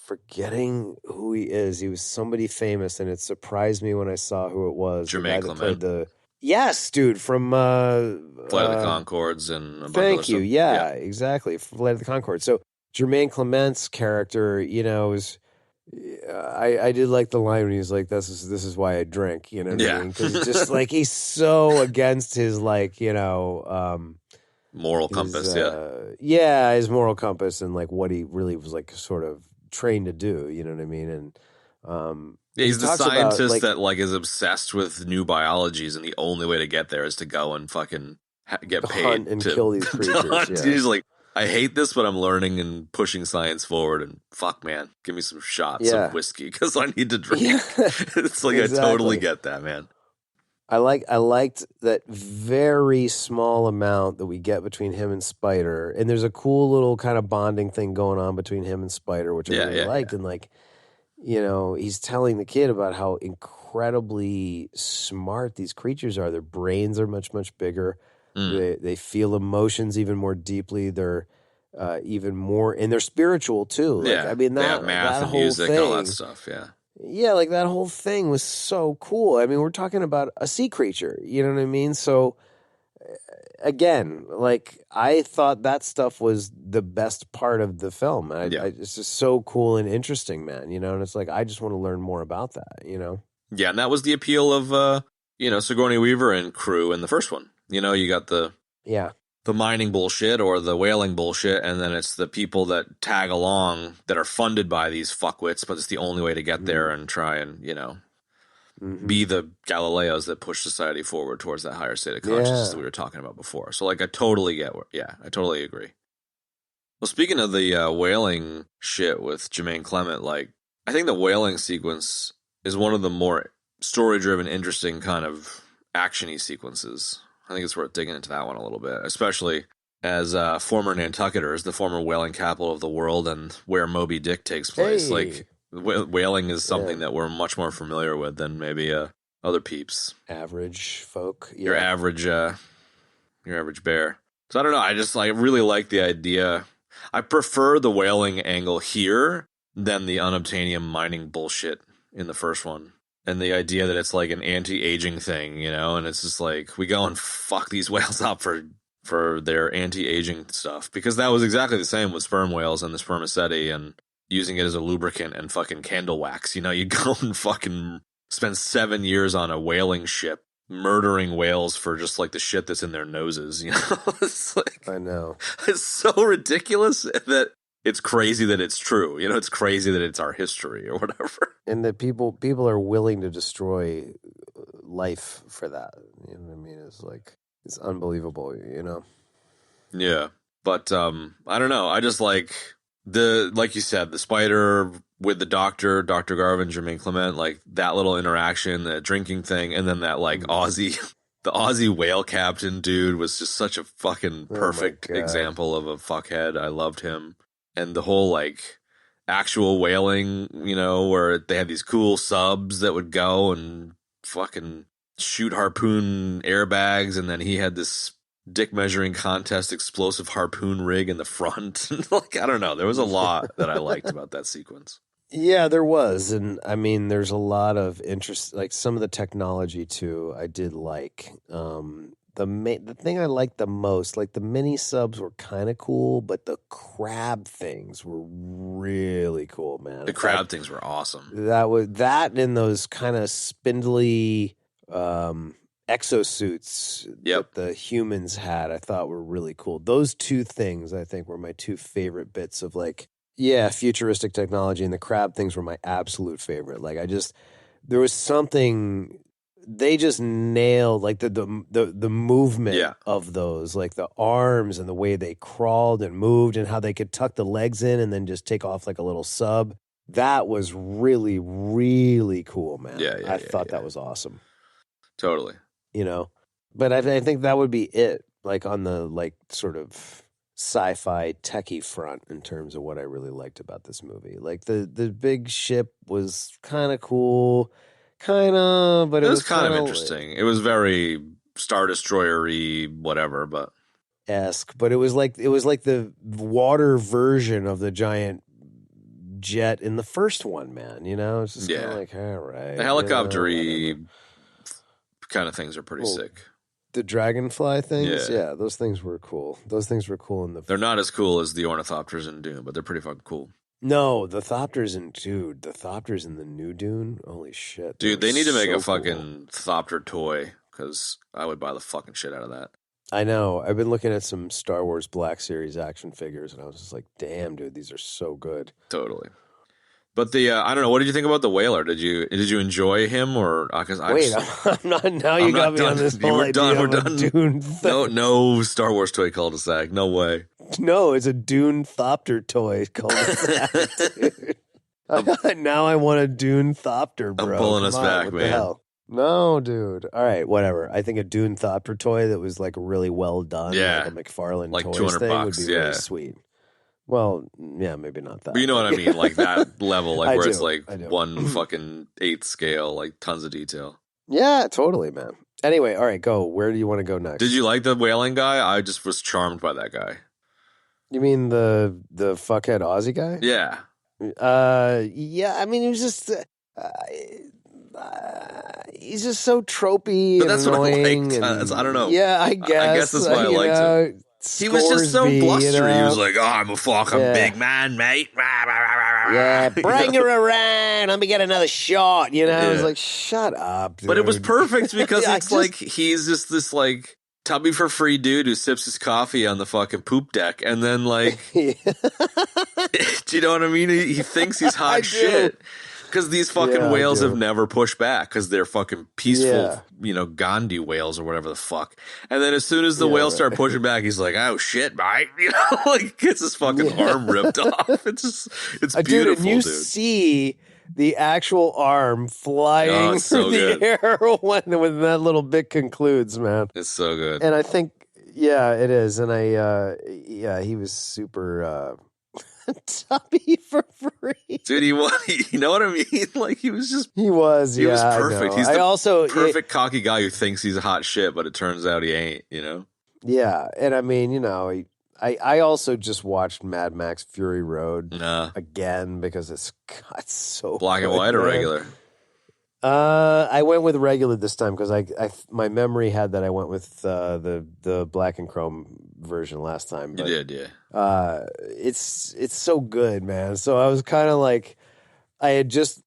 forgetting who he is. He was somebody famous, and it surprised me when I saw who it was. Jermaine the guy that Clement. played yes, dude, from Flight of the Conchords and a bunch thank of you. stuff. Yeah, exactly. Flight of the Conchords. So Jermaine Clement's character, was I did like the line when he was like, "This is why I drink," you know what I mean? Because it's just like he's so against his moral compass, his moral compass and like what he really was like sort of trained to do, you know what I mean? And he's he the talks scientist about, like, that like is obsessed with new biologies, and the only way to get there is to go and fucking get paid hunt and to kill these creatures. hunt. Yeah. He's like, I hate this, but I'm learning and pushing science forward. And fuck, man, give me some shots of whiskey because I need to drink. Yeah. It's like Exactly. I totally get that, man. I liked that very small amount that we get between him and Spider, and there's a cool little kind of bonding thing going on between him and Spider, which I really liked. And like, he's telling the kid about how incredibly smart these creatures are. Their brains are much, much bigger. They feel emotions even more deeply. They're even more, and they're spiritual too. Like, I mean, they have math and music and all that stuff. Yeah. Yeah, like that whole thing was so cool. I mean, we're talking about a sea creature, you know what I mean? So again, like I thought that stuff was the best part of the film. It's just so cool and interesting, man, and it's like I just want to learn more about that, Yeah, and that was the appeal of Sigourney Weaver and crew in the first one. You got the mining bullshit or the whaling bullshit, and then it's the people that tag along that are funded by these fuckwits, but it's the only way to get there and try and, be the Galileos that push society forward towards that higher state of consciousness that we were talking about before. So, like, I totally I totally agree. Well, speaking of the whaling shit with Jermaine Clement, like, I think the whaling sequence is one of the more story-driven, interesting kind of action-y sequences. I think it's worth digging into that one a little bit, especially as former Nantucketers, the former whaling capital of the world, and where Moby-Dick takes place. Hey. Like, whaling is something that we're much more familiar with than maybe other peeps. Average folk. Yeah. Your average bear. So I don't know. I really like the idea. I prefer the whaling angle here than the unobtainium mining bullshit in the first one. And the idea that it's like an anti-aging thing, and it's just like, we go and fuck these whales up for their anti-aging stuff. Because that was exactly the same with sperm whales and the spermaceti and using it as a lubricant and fucking candle wax. You go and fucking spend 7 years on a whaling ship murdering whales for just like the shit that's in their noses, It's like, I know. It's so ridiculous that it's crazy that it's true. It's crazy that it's our history or whatever. And that people are willing to destroy life for that. You know what I mean? It's like, it's unbelievable, Yeah. But I don't know. I just like like you said, the spider with the Dr. Garvin, Jermaine Clement, like that little interaction, the drinking thing, and then that like Aussie the Aussie whale captain dude was just such a fucking perfect example of a fuckhead. I loved him. And the whole like actual whaling, where they had these cool subs that would go and fucking shoot harpoon airbags, and then he had this dick measuring contest explosive harpoon rig in the front. Like, I don't know. There was a lot that I liked about that sequence. Yeah, there was. And I mean, there's a lot of interest, like some of the technology too, I did like. The thing I liked the most, like the mini subs were kind of cool, but the crab things were really cool, man. The crab things were awesome. That and those kind of spindly exosuits that the humans had, I thought were really cool. Those two things, I think, were my two favorite bits of like, futuristic technology, and the crab things were my absolute favorite. Like, there was something. They just nailed like the movement of those, like the arms and the way they crawled and moved and how they could tuck the legs in and then just take off like a little sub. That was really, really cool, man. Yeah, I thought that was awesome. Totally. You know, but I think that would be it, like on the like sort of sci-fi techie front in terms of what I really liked about this movie. Like the big ship was kind of cool, but it was kind of interesting. It was very Star Destroyer-y, whatever, but esque. But it was like the water version of the giant jet in the first one, man. You know, it's just kind of like, all right, the helicopter-y kind of things are pretty sick. The dragonfly things, yeah, those things were cool. Those things were cool in the. They're not as cool as the ornithopters in Dune, but they're pretty fucking cool. No, the thopters in the new Dune. Holy shit, dude! They need to make a fucking cool thopter toy because I would buy the fucking shit out of that. I know. I've been looking at some Star Wars Black Series action figures, and I was just like, damn, dude, these are so good. Totally. But the I don't know. What did you think about the whaler? Did you enjoy him or? Wait, I'm not. Now you got me on this whole idea We're of done. A Dune thing. No Star Wars toy cul-de-sac. No way. No, it's a Dune Thopter toy cul-de-sac. Now I want a Dune Thopter, bro. I'm pulling us back, what man. The hell? No, dude. All right, whatever. I think a Dune Thopter toy that was like really well done, yeah, like a McFarlane like Toys $200 thing would be yeah. really sweet. Well, yeah, maybe not that. But you know what I mean? Like that level, like where it's like I do. one fucking 8th scale, like tons of detail. Yeah, totally, man. Anyway, all right, go. Where do you want to go next? Did you like the whaling guy? I just was charmed by that guy. You mean the fuckhead Aussie guy? Yeah. Yeah. I mean, he was just he's just so tropey. But that's and what I annoying. liked. I don't know. Yeah, I guess. That's why I liked him. He was just so blustery. He was like, "Oh, I'm a fucking big man, mate." Yeah, bring her around. Let me get another shot. You know, I was like, "Shut up." Dude. But it was perfect because it's like he's just this like tubby for free dude who sips his coffee on the fucking poop deck, and then like, do you know what I mean? He thinks he's hot shit. Because these fucking whales have never pushed back because they're fucking peaceful, you know, Gandhi whales or whatever the fuck. And then as soon as the whales start pushing back, he's like, "Oh shit, mate!" You know, like gets his fucking arm ripped off. It's beautiful, dude. And you see the actual arm flying through the air when that little bit concludes, man. It's so good. And I think, yeah, it is. And he was super. Tubby for free, dude. You know what I mean? Like he was perfect. He's the perfect cocky guy who thinks he's a hot shit, but it turns out he ain't. You know? Yeah, and I mean, you know, I also just watched Mad Max Fury Road again because it's so black and white or regular. I went with regular this time because my memory had that I went with the black and chrome version last time. But, you did, yeah. It's so good, man. So I was kind of like, I had just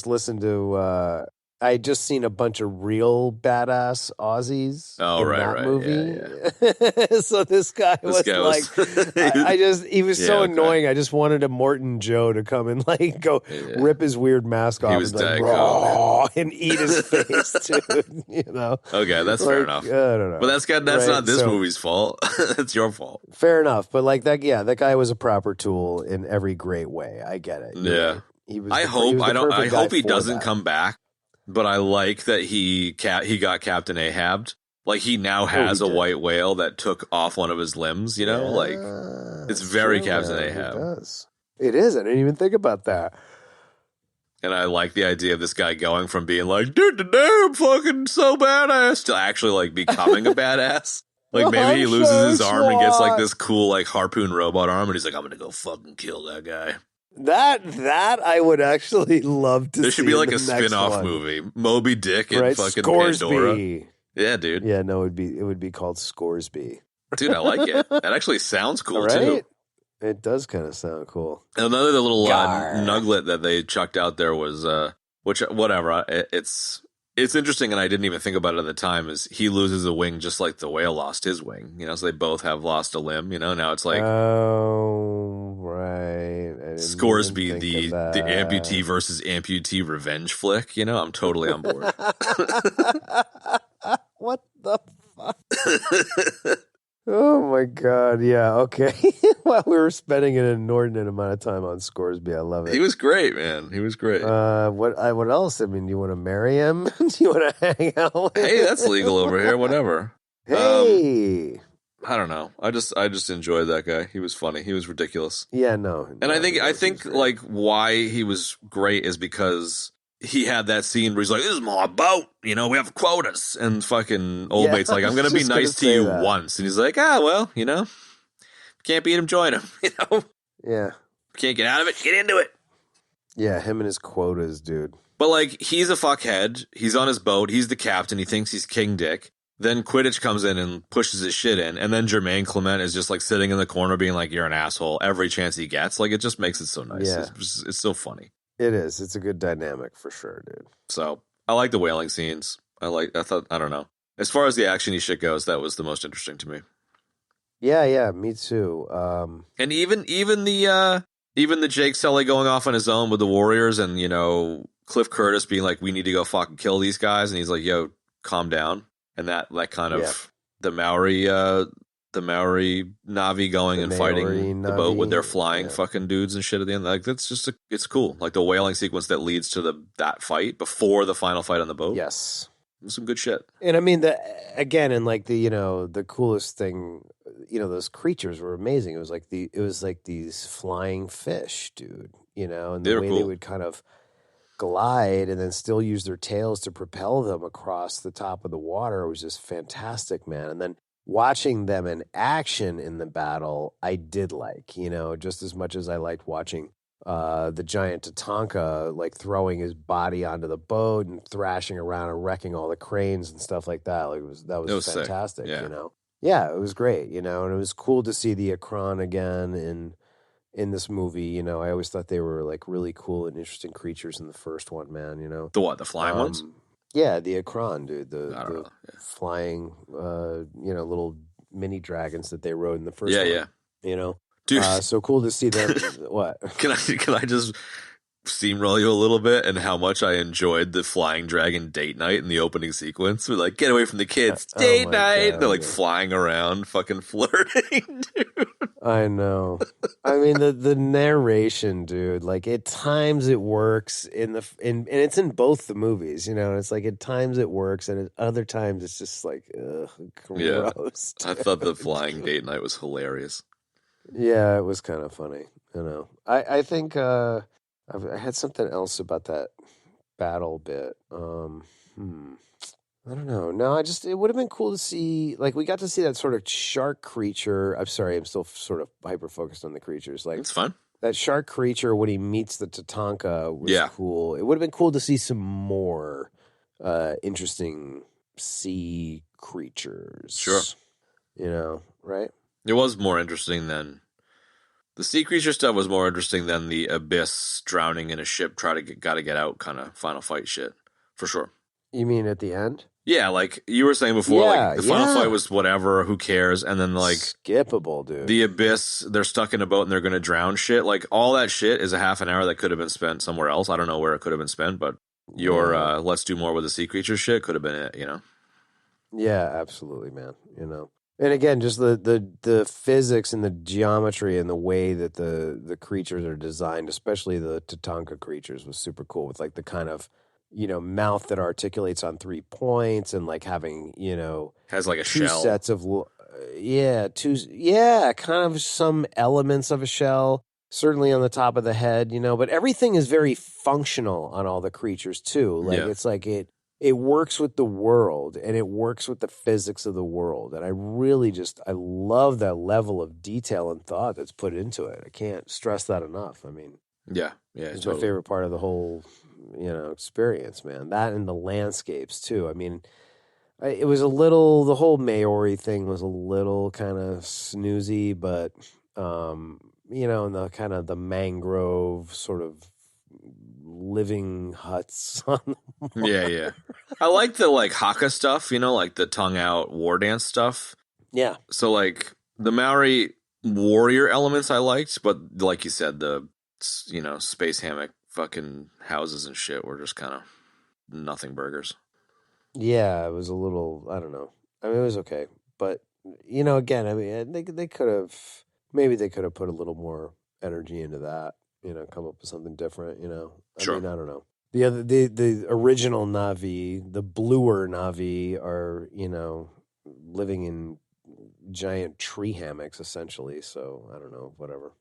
listened to. I had just seen a bunch of real badass Aussies in that movie. Yeah. So this guy was he was so annoying. I just wanted a Morton Joe to come and like go rip his weird mask off and eat his face, dude. You know? Okay, that's fair enough. I don't know. But that's not this movie's fault. That's your fault. Fair enough. But like that guy was a proper tool in every great way. I get it. Yeah. I hope he doesn't come back. But I like that he got Captain Ahab. Like he now has a white whale that took off one of his limbs. You know, like it's very Captain Ahab. It is. I didn't even think about that. And I like the idea of this guy going from being like, "Dude, I'm fucking so badass," to actually like becoming a badass. Like maybe he loses his arm and gets like this cool like harpoon robot arm, and he's like, "I'm gonna go fucking kill that guy." That I would actually love to see. There should be like a spin-off movie. Moby-Dick and fucking Pandora. Yeah, dude. Yeah, no, it would be called Scoresby. Dude, I like it. That actually sounds cool too. It does kind of sound cool. Another little nugget that they chucked out there was it's interesting, and I didn't even think about it at the time, is he loses a wing just like the whale lost his wing. You know, so they both have lost a limb, you know? Now it's like, oh, right. Scoresby, the amputee versus amputee revenge flick, you know? I'm totally on board. What the fuck? Oh Oh my God. Yeah. Okay. Well, we were spending an inordinate amount of time on Scoresby. I love it. He was great, man. He was great. What else? I mean, do you want to marry him? Do you want to hang out with Hey, him? that's legal over here. Whatever. Hey. I don't know. I just enjoyed that guy. He was funny. He was ridiculous. Yeah, no. And I think great. like why he was great is because he had that scene where he's like, "This is my boat, we have quotas," and fucking old mate's like, "I'm gonna be nice to you once," and he's like, well, can't beat him, join him, Yeah. can't get out of it, get into it. Yeah, him and his quotas, dude. But like, he's a fuckhead. He's on his boat. He's the captain. He thinks he's King Dick. Then Quidditch comes in and pushes his shit in. And then Jermaine Clement is just like sitting in the corner being like, "You're an asshole," every chance he gets. Like, it just makes it so nice. Yeah. It's so funny. It is. It's a good dynamic for sure, dude. So I like the whaling scenes. I don't know. As far as the actiony shit goes, that was the most interesting to me. Yeah, me too. And even the Jake Sully going off on his own with the Warriors and, Cliff Curtis being like, "We need to go fucking kill these guys," and he's like, "Yo, calm down." And that kind of the Maori Navi going and fighting the boat with their flying fucking dudes and shit at the end. Like, that's just it's cool. Like the whaling sequence that leads to that fight before the final fight on the boat. Yes. Some good shit. And I mean, the coolest thing, those creatures were amazing. It was like these flying fish, dude, and the way they would kind of glide and then still use their tails to propel them across the top of the water was just fantastic, man. And then watching them in action in the battle, I did like, just as much as I liked watching the giant Tatanka like throwing his body onto the boat and thrashing around and wrecking all the cranes and stuff like that. Like that was fantastic, yeah. Yeah, it was great, and it was cool to see the Akron again in this movie. I always thought they were like really cool and interesting creatures in the first one, man. The what? The flying ones? Yeah, the Akron, dude. The flying, little mini dragons that they rode in the first one. Yeah. Dude, so cool to see them. What? Can I just steamroll you a little bit and how much I enjoyed the flying dragon date night in the opening sequence? We're like, "Get away from the kids, date night." God, they're like flying around, fucking flirting, dude. I know. I mean, the narration, dude. Like at times it works and it's in both the movies, And it's like at times it works, and at other times it's just like, ugh, gross. Yeah, I thought the flying date night was hilarious. Yeah, it was kind of funny. I think I had something else about that battle bit. I don't know. No, it would have been cool to see, like, we got to see that sort of shark creature. I'm sorry, I'm still sort of hyper focused on the creatures. Like, it's fun. That shark creature when he meets the Tatanka was cool. It would have been cool to see some more interesting sea creatures. Sure. Right? It was more interesting than the sea creature stuff. Was more interesting than the abyss drowning in a ship, gotta get out kind of final fight shit, for sure. You mean at the end? Yeah, like you were saying before, like the final fight was whatever, who cares? And then like skippable, dude. The abyss, they're stuck in a boat and they're gonna drown shit. Like all that shit is a half an hour that could have been spent somewhere else. I don't know where it could have been spent, but your let's do more with the sea creature shit could have been it, Yeah, absolutely, man. And again, just the physics and the geometry and the way that the creatures are designed, especially the Tatanka creatures, was super cool with like the kind of mouth that articulates on 3 points and like having has like a two shell. Sets of kind of some elements of a shell, certainly on the top of the head, but everything is very functional on all the creatures too. Like it's like it works with the world and it works with the physics of the world. And I really I love that level of detail and thought that's put into it. I can't stress that enough. I mean, it's my favorite part of the whole, experience, man. That and the landscapes too. I mean, it was the whole Maori thing was a little kind of snoozy, but, and the kind of the mangrove sort of living huts on the water. Yeah. I like the like Haka stuff, like the tongue out war dance stuff. Yeah. So like the Maori warrior elements I liked, but like you said, the space hammock fucking houses and shit were just kind of nothing burgers. Yeah, it was a little, I don't know. I mean, it was okay, but again, I mean, they could have maybe they could have put a little more energy into that. Come up with something different. Sure. I mean, I don't know. The original Na'vi, the bluer Na'vi, are living in giant tree hammocks essentially. So I don't know, whatever.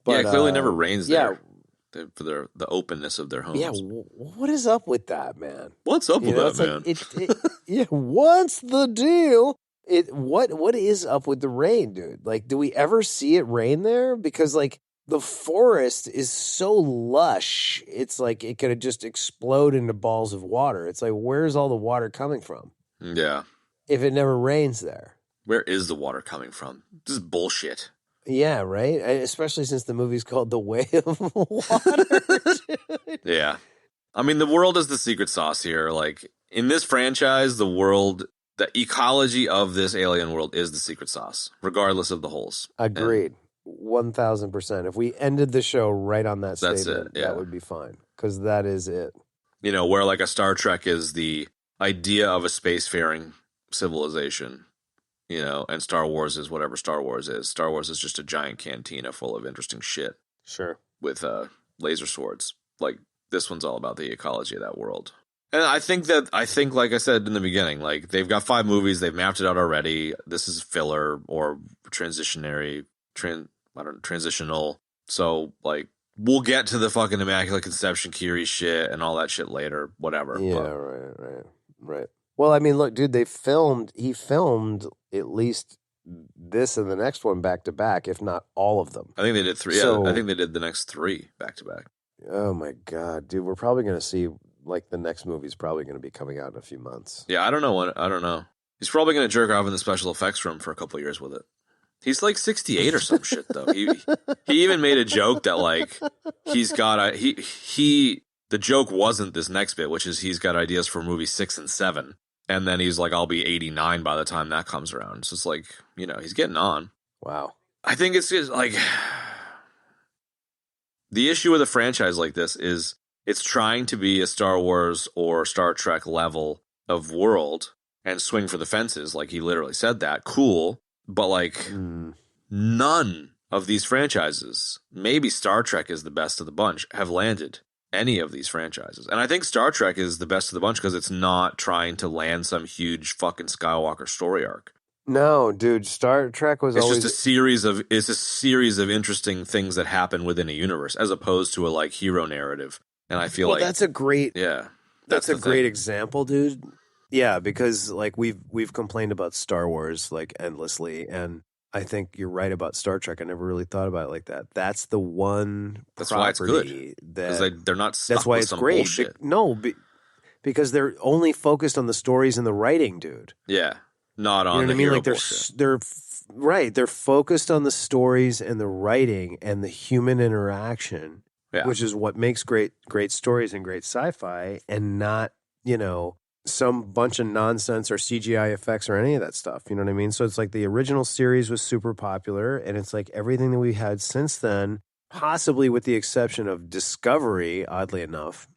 But yeah, it clearly never rains yeah, there for the openness of their homes. yeah. What is up with that, man? What's up with that, It's man? like yeah. What's the deal? What is up with the rain, dude? Like, do we ever see it rain there? Because like the forest is so lush, it's like it could just explode into balls of water. It's like, where's all the water coming from? Yeah. If it never rains there. Where is the water coming from? This is bullshit. Yeah, right? Especially since the movie's called The Way of Water. Dude. Yeah. I mean, the world is the secret sauce here. Like, in this franchise, the ecology of this alien world is the secret sauce, regardless of the holes. Agreed. 1,000%. If we ended the show right on that That's statement, it, yeah. that would be fine. Because that is it. Where like a Star Trek is the idea of a spacefaring civilization, and Star Wars is whatever Star Wars is. Star Wars is just a giant cantina full of interesting shit. Sure. With laser swords. Like, this one's all about the ecology of that world. And I think, like I said in the beginning, like, they've got 5 movies, they've mapped it out already. This is filler or transitional. So, like, we'll get to the fucking Immaculate Conception Kiri shit and all that shit later, whatever. Yeah, right. Well, I mean, look, dude, he filmed at least this and the next one back to back, if not all of them. I think they did 3. So, I think they did the next 3 back to back. Oh my God, dude, we're probably going to see, like, the next movie's probably going to be coming out in a few months. Yeah, I don't know. He's probably going to jerk off in the special effects room for a couple of years with it. He's like 68 or some shit though. He even made a joke that like he's got the joke wasn't this next bit, which is he's got ideas for movies 6 and 7, and then he's like, I'll be 89 by the time that comes around. So it's like, he's getting on. Wow. I think it's just like the issue with a franchise like this is it's trying to be a Star Wars or Star Trek level of world and swing for the fences. Like he literally said that. Cool. But like none of these franchises, maybe Star Trek is the best of the bunch, have landed any of these franchises. And I think Star Trek is the best of the bunch because it's not trying to land some huge fucking Skywalker story arc. No, dude, Star Trek was always just it's a series of interesting things that happen within a universe as opposed to a like hero narrative. And I feel like that's a great that's a great example, dude. Yeah, because like we've complained about Star Wars like endlessly, and I think you're right about Star Trek. I never really thought about it like that. That's the one. That's why it's good. Because they're not stuck that's why with it's some great. bullshit. Because they're only focused on the stories and the writing, dude. Yeah, not on the hero bullshit. They're focused on the stories and the writing and the human interaction, which is what makes great stories and great sci-fi, and not some bunch of nonsense or CGI effects or any of that stuff. You know what I mean? So it's like the original series was super popular, and it's like everything that we had since then, possibly with the exception of Discovery, oddly enough,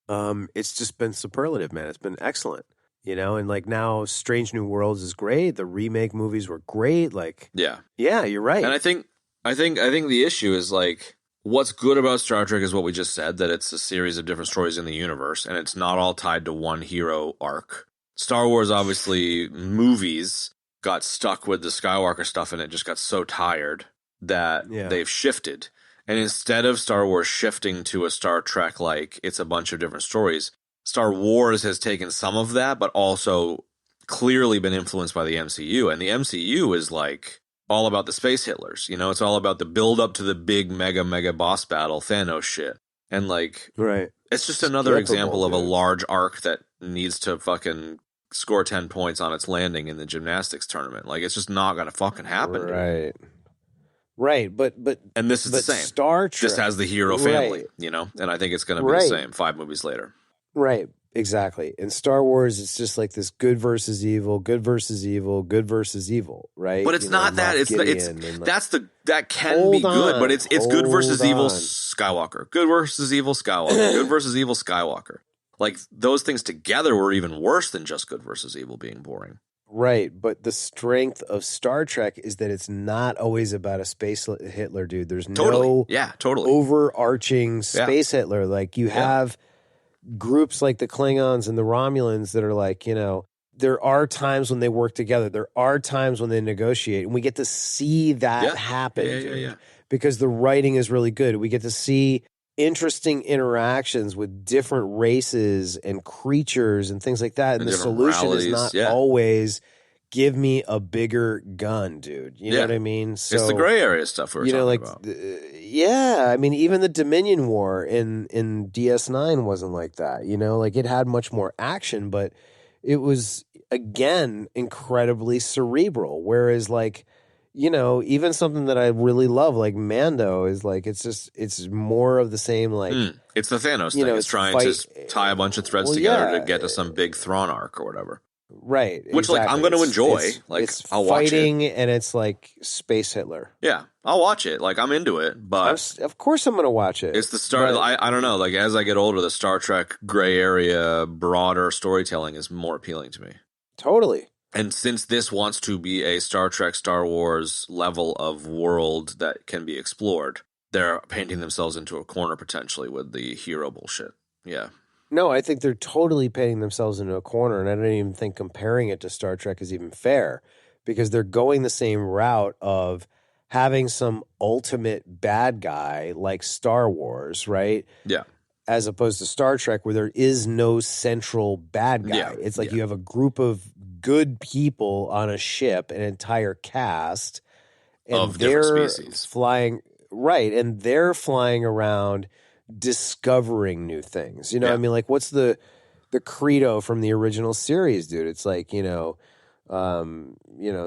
it's just been superlative, man. It's been excellent. And like now Strange New Worlds is great. The remake movies were great. Like, yeah, you're right. And I think the issue is like, what's good about Star Trek is what we just said, that it's a series of different stories in the universe, and it's not all tied to one hero arc. Star Wars, obviously, movies got stuck with the Skywalker stuff, and it just got so tired that they've shifted. And instead of Star Wars shifting to a Star Trek, like it's a bunch of different stories, Star Wars has taken some of that, but also clearly been influenced by the MCU. And the MCU is like all about the space Hitlers. It's all about the build up to the big mega boss battle, Thanos shit. And like, it's just another example of a large arc that needs to fucking score 10 points on its landing in the gymnastics tournament. Like, it's just not going to fucking happen. Right. But and this is the same. Star Trek just has the hero family, and I think it's going to be the same 5 movies later. Right. Exactly. In Star Wars, it's just like this good versus evil, good versus evil, good versus evil, right? But it's not that. That can be good, but it's good versus evil Skywalker. Good versus evil Skywalker. Good versus evil Skywalker. Like, those things together were even worse than just good versus evil being boring. Right, but the strength of Star Trek is that it's not always about a space Hitler, dude. There's no Totally. overarching space Hitler. Like you have groups like the Klingons and the Romulans that are like, there are times when they work together. There are times when they negotiate, and we get to see that happen, dude, because the writing is really good. We get to see interesting interactions with different races and creatures and things like that. And the solution is not always give me a bigger gun, dude. You know what I mean? So, it's the gray area stuff we're talking about. I mean, even the Dominion War in DS9 wasn't like that. Like it had much more action, but it was, again, incredibly cerebral. Whereas like, even something that I really love, like Mando, is like it's more of the same. Like it's the Thanos thing. It's trying to tie a bunch of threads together to get to some big Thrawn arc or whatever. Right. Which exactly. Like I'm going to enjoy. I'll watch it. And it's like Space Hitler. Yeah, I'll watch it. Like I'm into it. But of course I'm going to watch it. It's the start. I don't know. Like as I get older, the Star Trek gray area, broader storytelling is more appealing to me. Totally. And since this wants to be a Star Trek, Star Wars level of world that can be explored, they're painting themselves into a corner potentially with the hero bullshit. Yeah. No, I think they're totally painting themselves into a corner, and I don't even think comparing it to Star Trek is even fair, because they're going the same route of having some ultimate bad guy like Star Wars, right? Yeah. As opposed to Star Trek, where there is no central bad guy. Yeah. It's like you have a group of good people on a ship, an entire cast, and of different species flying, right? And they're flying around discovering new things. I mean, like what's the credo from the original series, dude? It's like,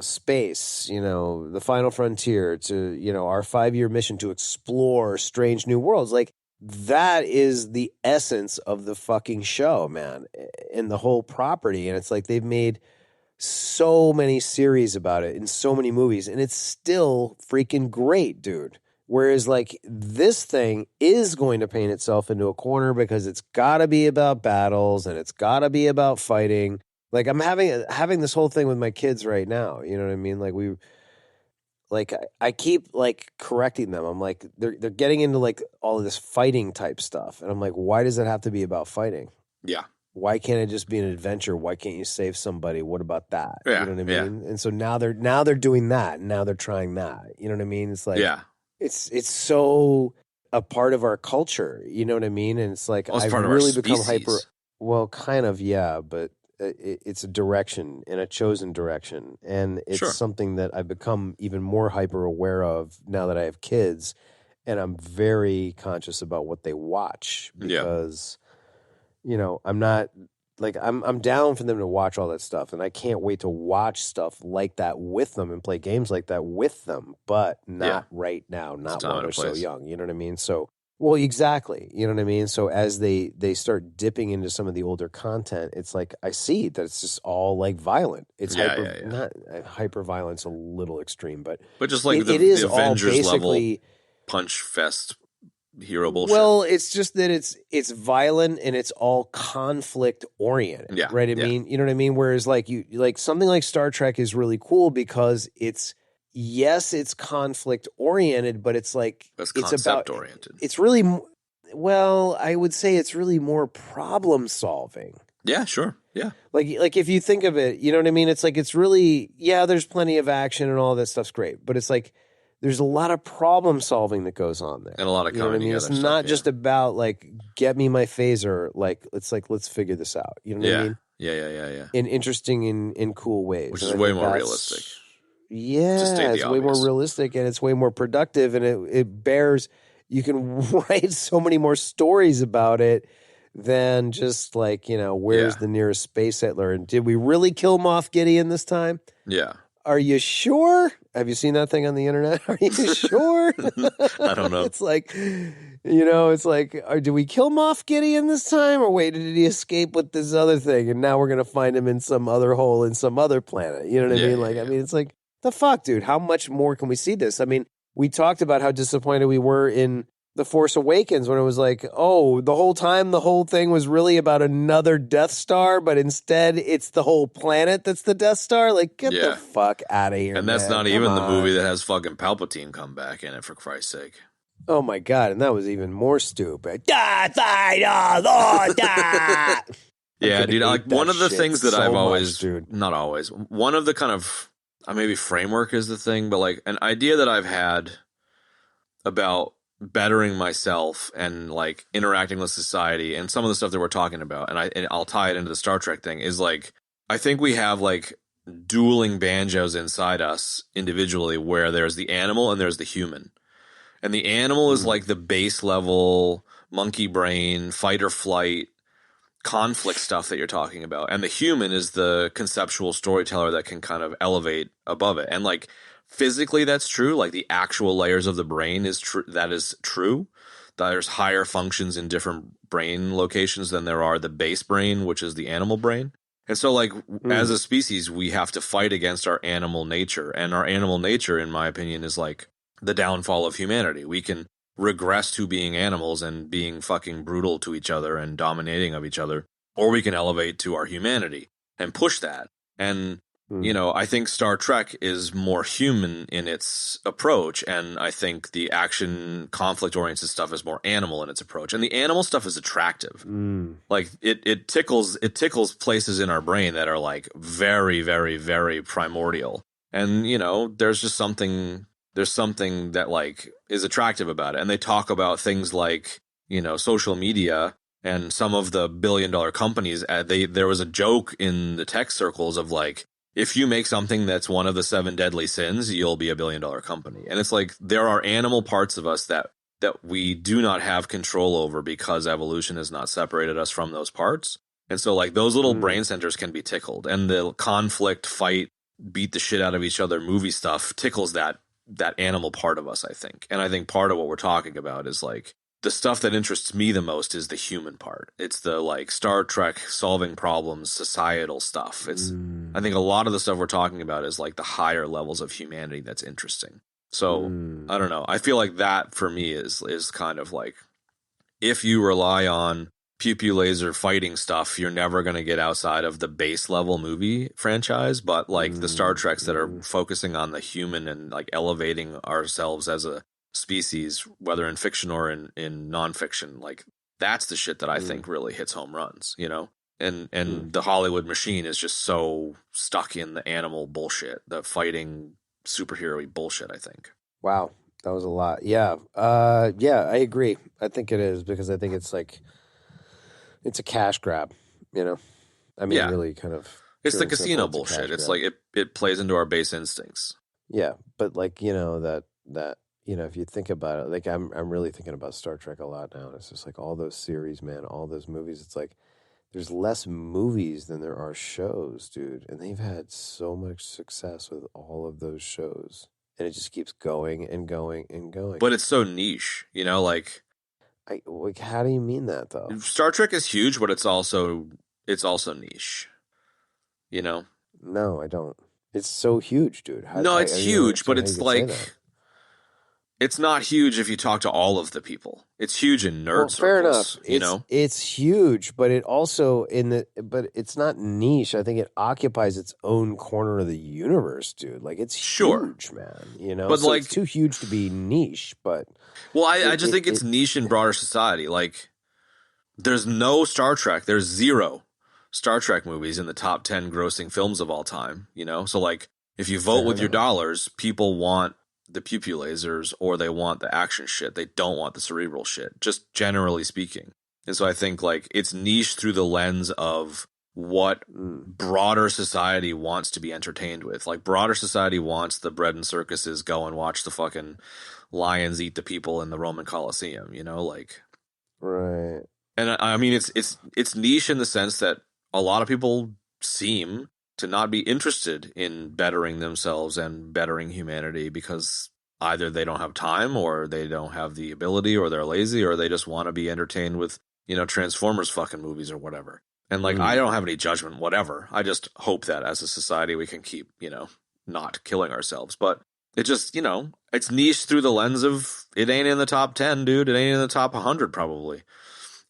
space, the final frontier, to, our 5-year mission to explore strange new worlds. Like that is the essence of the fucking show, man, and the whole property. And it's like they've made so many series about it in so many movies, and it's still freaking great, dude. Whereas like this thing is going to paint itself into a corner because it's got to be about battles and it's got to be about fighting. Like I'm having this whole thing with my kids right now. You know what I mean? Like I keep like correcting them. I'm like they're getting into like all of this fighting type stuff, and I'm like, why does it have to be about fighting? Yeah. Why can't it just be an adventure? Why can't you save somebody? What about that? Yeah, you know what I mean? And so now they're doing that, and now they're trying that. You know what I mean? It's like it's so a part of our culture. You know what I mean? And it's like I've really become hyper. Well, kind of, yeah, but it's a direction and a chosen direction, and it's something that I've become even more hyper aware of now that I have kids, and I'm very conscious about what they watch because. I'm not like I'm down for them to watch all that stuff, and I can't wait to watch stuff like that with them and play games like that with them, but not right now, not while they're so young. You know what I mean? So, well, exactly. You know what I mean? So as they start dipping into some of the older content, it's like I see that it's just all like violent. It's not hyper violence, a little extreme, but just like it is the Avengers all basically level punch fest. Hero bullshit. Well, it's just that it's violent and it's all conflict oriented. Yeah, right. I mean, you know what I mean? Whereas like something like Star Trek is really cool because it's conflict oriented, but it's like it's about oriented. It's really I would say it's really more problem solving. Yeah, sure. Yeah. Like if you think of it, you know what I mean? It's like it's really there's plenty of action and all that stuff's great, but it's like there's a lot of problem solving that goes on there. And a lot of coming together. It's not just about like, get me my phaser. Let's figure this out. You know what I mean? Yeah. In interesting in cool ways. Which is way more realistic. Yeah, it's way more realistic and it's way more productive, and it bears, you can write so many more stories about it than just like, where's the nearest space Hitler? And did we really kill Moff Gideon this time? Yeah. Are you sure? Have you seen that thing on the internet? Are you sure? I don't know. It's like, do we kill Moff Gideon this time? Or wait, did he escape with this other thing? And now we're going to find him in some other hole in some other planet. You know what I mean? I mean, it's like, the fuck, dude? How much more can we see this? I mean, we talked about how disappointed we were in The Force Awakens, when it was like, oh, the whole time the whole thing was really about another Death Star, but instead it's the whole planet that's the Death Star. Like, get the fuck out of here, And that's man. not Come even the movie on. that has fucking Palpatine come back in it, for Christ's sake. Oh my god, and that was even more stupid. Darth Vader, Lord, Darth. Yeah, dude. Like one of the shit things that so I've much, always, dude. not always, one of the kind of maybe framework is the thing, but like an idea that I've had about bettering myself and like interacting with society and some of the stuff that we're talking about, and I'll tie it into the Star Trek thing, is like I think we have like dueling banjos inside us individually, where there's the animal and there's the human. And the animal is like the base level monkey brain, fight or flight, conflict stuff that you're talking about. And the human is the conceptual storyteller that can kind of elevate above it. And like physically that's true. Like the actual layers of the brain is true. That is true. There's higher functions in different brain locations than there are the base brain, which is the animal brain. And so like as a species, we have to fight against our animal nature. And our animal nature, in my opinion, is like the downfall of humanity. We can regress to being animals and being fucking brutal to each other and dominating of each other, or we can elevate to our humanity and push that. And you know, I think Star Trek is more human in its approach, and I think the action conflict oriented stuff is more animal in its approach. And the animal stuff is attractive. Like it tickles places in our brain that are like very, very, very primordial. And you know, there's something that like is attractive about it. And they talk about things like, you know, social media and some of the billion-dollar companies. There was a joke in the tech circles of like, if you make something that's one of the 7 deadly sins, you'll be a billion-dollar company. And it's like there are animal parts of us that we do not have control over because evolution has not separated us from those parts. And so like those little brain centers can be tickled, and the conflict, fight, beat the shit out of each other movie stuff tickles that animal part of us, I think. And I think part of what we're talking about is like the stuff that interests me the most is the human part. It's the like Star Trek solving problems, societal stuff. It's I think a lot of the stuff we're talking about is like the higher levels of humanity that's interesting. So I don't know. I feel like that for me is kind of like, if you rely on pew pew laser fighting stuff, you're never going to get outside of the base level movie franchise. But like the Star Treks that are focusing on the human and like elevating ourselves as a species, whether in fiction or in nonfiction, like that's the shit that I think really hits home runs, you know? And the Hollywood machine is just so stuck in the animal bullshit, the fighting superhero-y bullshit, I think. Wow, that was a lot. Yeah. Yeah, I agree. I think it is, because I think it's like, it's a cash grab, you know? I mean, really kind of. It's the casino bullshit. It's like it plays into our base instincts. Yeah, but like, you know, that you know, if you think about it, like I'm really thinking about Star Trek a lot now. And it's just like all those series, man, all those movies. It's like there's less movies than there are shows, dude. And they've had so much success with all of those shows. And it just keeps going and going and going. But it's so niche, you know, like how do you mean that though? Star Trek is huge, but it's also niche. You know? No, I don't. It's so huge, dude. It's huge, but it's like it's not huge if you talk to all of the people. It's huge in nerd circles. Fair enough. You know, it's huge, but it also but it's not niche. I think it occupies its own corner of the universe, dude. Like it's huge, man. You know, but so like it's too huge to be niche. But I just think it's niche in broader society. Like there's no Star Trek. There's 0 Star Trek movies in the top 10 grossing films of all time. You know, so like if you vote with your dollars, people want the pew pew lasers or they want the action shit. They don't want the cerebral shit, just generally speaking. And so I think like it's niche through the lens of what broader society wants to be entertained with. Like broader society wants the bread and circuses, go and watch the fucking lions eat the people in the Roman Colosseum, you know, like. Right. And I mean, it's niche in the sense that a lot of people seem to not be interested in bettering themselves and bettering humanity because either they don't have time or they don't have the ability or they're lazy or they just want to be entertained with, you know, Transformers fucking movies or whatever. And like, I don't have any judgment, whatever. I just hope that as a society we can keep, you know, not killing ourselves. But It just, it's niche through the lens of it ain't in the top 10, dude. It ain't in the top 100 probably.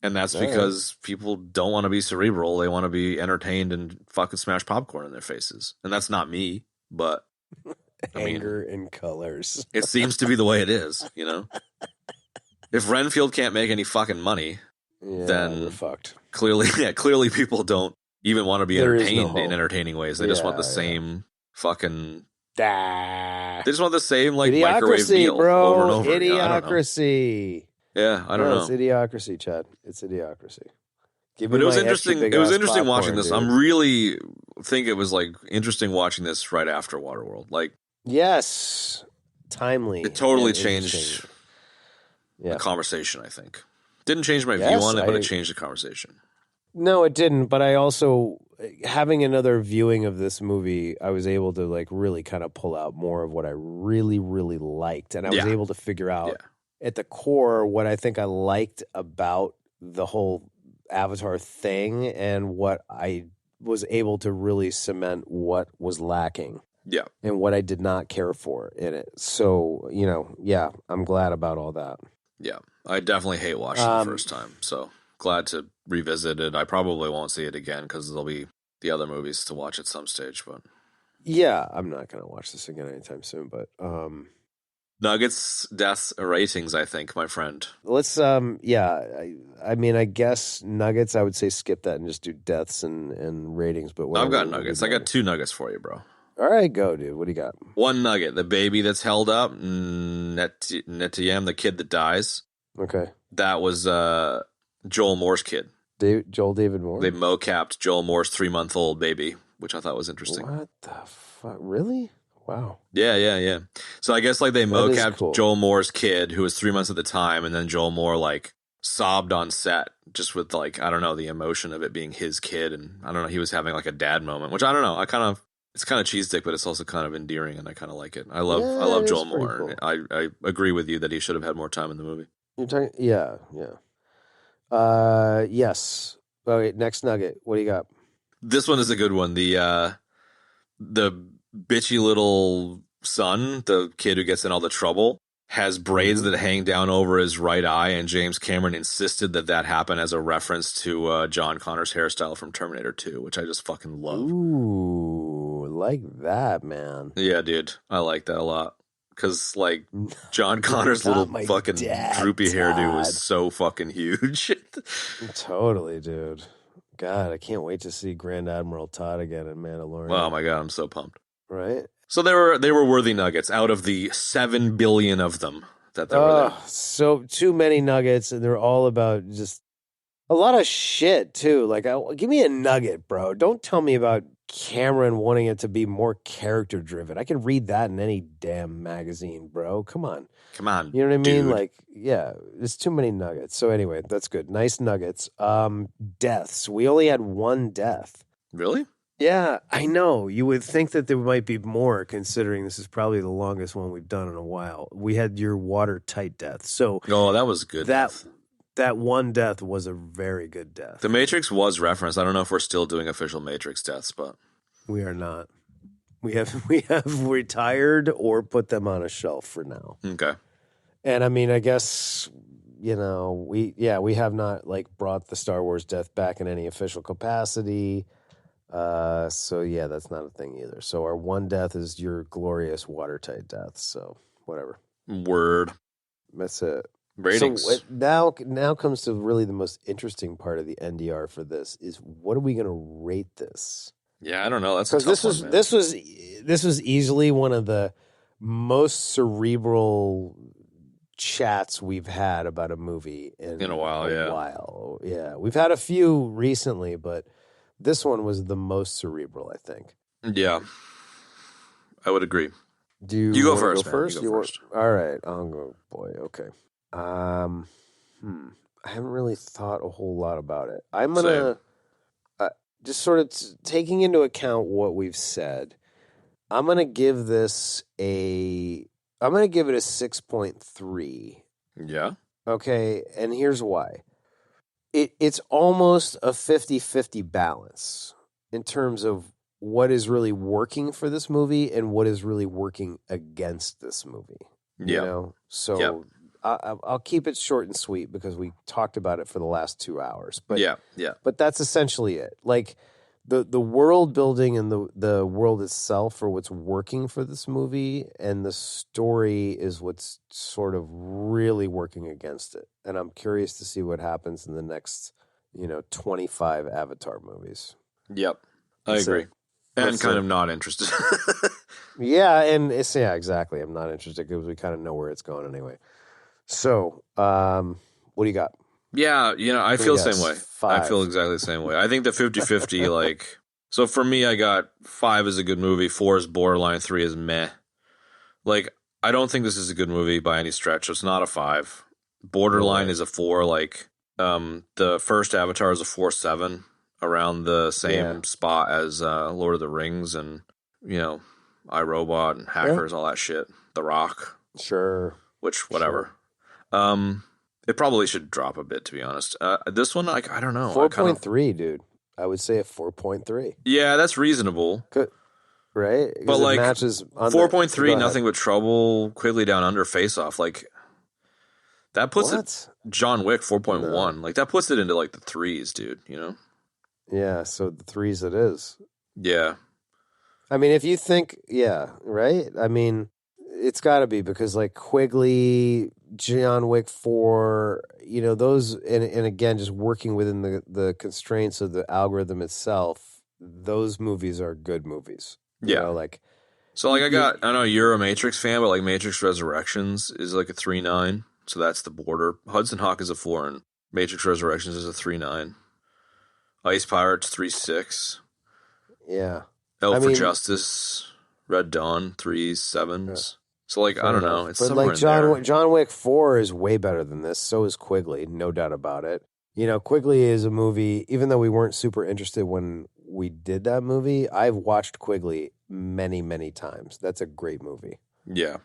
And that's because people don't want to be cerebral. They want to be entertained and fucking smash popcorn in their faces. And that's not me, but Anger in colors. it seems to be the way it is, If Renfield can't make any fucking money, then we're fucked. Clearly people don't even want to be entertained in hope. entertaining ways. They just want the same fucking... They just want the same like Idiocracy, microwave meal bro. over and over. Idiocracy. Yeah, I don't know. It's Idiocracy, Chad. It's Idiocracy. But it was interesting. It was interesting watching this. I'm really think it was like interesting watching this right after Waterworld. Like, yes, timely. It totally changed the conversation. I think didn't change my view on it, but it changed the conversation. No, it didn't. But I also, having another viewing of this movie, I was able to like really kind of pull out more of what I really, really liked, and I was able to figure out at the core what I think I liked about the whole Avatar thing, and what I was able to really cement what was lacking. Yeah. And what I did not care for in it. So, I'm glad about all that. Yeah. I definitely hate watching the first time. So glad to revisit it. I probably won't see it again because there'll be the other movies to watch at some stage. But yeah, I'm not going to watch this again anytime soon. But Nuggets, deaths, ratings, I think, my friend. Let's, I mean, I guess Nuggets, I would say skip that and just do deaths and ratings. But I've got Nuggets. I got 2 Nuggets for you, bro. All right, go, dude. What do you got? 1 nugget. The baby that's held up, Netiem, the kid that dies. Okay. That was Joel Moore's kid. Joel David Moore? They mocapped Joel Moore's 3-month-old baby, which I thought was interesting. What the fuck? Really? Wow. Yeah. So I guess like they mocapped cool. Joel Moore's kid, who was 3 months at the time, and then Joel Moore like sobbed on set just with like, I don't know, the emotion of it being his kid, and I don't know, he was having like a dad moment, which I don't know. It's kind of cheese dick, but it's also kind of endearing, and I kind of like it. I love Joel Moore. Cool. I agree with you that he should have had more time in the movie. You're talking, yeah. Yes. All right, next nugget. What do you got? This one is a good one. The bitchy little son, the kid who gets in all the trouble, has braids that hang down over his right eye, and James Cameron insisted that happened as a reference to John Connor's hairstyle from Terminator 2, which I just fucking love. Ooh, like that, man. Yeah, dude. I like that a lot. Because, like, John Connor's little fucking droopy hairdo was so fucking huge. Totally, dude. God, I can't wait to see Grand Admiral Todd again in Mandalorian. Oh, my God. I'm so pumped. Right? So they were worthy nuggets out of the 7 billion of them that there were there. So too many nuggets, and they're all about just a lot of shit, too. Like, give me a nugget, bro. Don't tell me about Cameron wanting it to be more character driven. I can read that in any damn magazine, bro. Come on. You know what I mean? dude. Like, yeah, there's too many nuggets. So anyway, that's good. Nice nuggets. Deaths. We only had 1 death. Really? Yeah, I know. You would think that there might be more, considering this is probably the longest one we've done in a while. We had your watertight death. So that was good. That 1 death was a very good death. The Matrix was referenced. I don't know if we're still doing official Matrix deaths, but we are not. We have retired or put them on a shelf for now. Okay. And I mean, I guess, we have not like brought the Star Wars death back in any official capacity. So yeah, that's not a thing either. So our 1 death is your glorious watertight death. So whatever. Word. That's it. Ratings. So now comes to really the most interesting part of the NDR for this is what are we going to rate this? Yeah, I don't know. That's because this was easily one of the most cerebral chats we've had about a movie in a while. Yeah, we've had a few recently, but this one was the most cerebral, I think. Yeah, I would agree. Do you go first? Go first? You go first. All right, I'll go. Boy, okay. I haven't really thought a whole lot about it. I'm gonna just sort of taking into account what we've said. I'm gonna give it a 6.3. Yeah. Okay, and here's why. It's almost a 50-50 balance in terms of what is really working for this movie and what is really working against this movie. You know? So I'll keep it short and sweet because we talked about it for the last 2 hours. But But that's essentially it. Like the world building and the world itself are what's working for this movie, and the story is what's sort of really working against it. And I'm curious to see what happens in the next, 25 Avatar movies. Yep. I agree. And kind of not interested. Yeah, and exactly. I'm not interested because we kind of know where it's going anyway. So, what do you got? Yeah, I feel the same way. 5. I feel exactly the same way. I think the 50-50, so for me, I got 5 is a good movie, 4 is borderline, 3 is meh. I don't think this is a good movie by any stretch. So it's not a 5. Borderline is a 4. The first Avatar is a 4.7, around the same spot as Lord of the Rings and, iRobot and Hackers, all that shit. The Rock. Sure. Which, whatever. Sure. It probably should drop a bit, to be honest. This one, I don't know. 4.3, dude. I would say a 4.3. Yeah, that's reasonable. Right? But it matches 4.3, Nothing But Trouble, Quigley Down Under, Face Off. That puts it, John Wick 4.1. No. That puts it into the 3s, dude, Yeah, so the 3s it is. Yeah. I mean, if you think, right? I mean, it's got to be because Quigley, John Wick 4, those, and again, just working within the constraints of the algorithm itself, those movies are good movies. So I know you're a Matrix fan, but Matrix Resurrections is a 3.9, so that's the border. Hudson Hawk is a 4, and Matrix Resurrections is a 3.9. Ice Pirates 3.6. Yeah. Elf for Justice, Red Dawn 3.7s. Yeah. So I don't know. It's somewhere in there. John Wick 4 is way better than this. So is Quigley, no doubt about it. Quigley is a movie. Even though we weren't super interested when we did that movie, I've watched Quigley many, many times. That's a great movie. Yeah.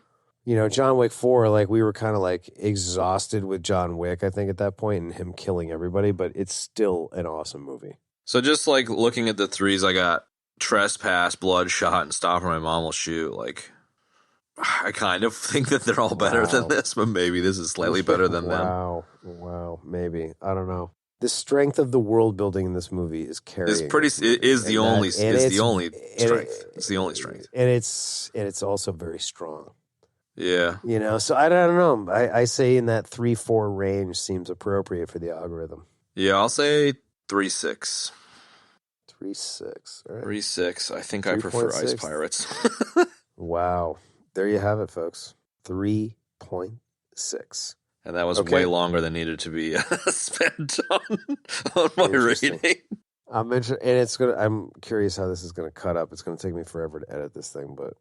John Wick 4, we were kind of exhausted with John Wick, I think, at that point, and him killing everybody, but it's still an awesome movie. So just looking at the 3s, I got Trespass, Bloodshot, and Stop or My Mom Will Shoot. I kind of think that they're all better than this, but maybe this is slightly better than them. Wow, maybe. I don't know. The strength of the world building in this movie is carrying. It is the only strength. It's the only strength. And it's also very strong. Yeah. So I don't know. I say in that 3-4 range seems appropriate for the algorithm. Yeah, I'll say 3.6. 3.6. All right. 3.6. I think I prefer 6. Ice Pirates. Wow. There you have it, folks. 3.6. And that was way longer than needed to be spent on my rating. I'm curious how this is going to cut up. It's going to take me forever to edit this thing, but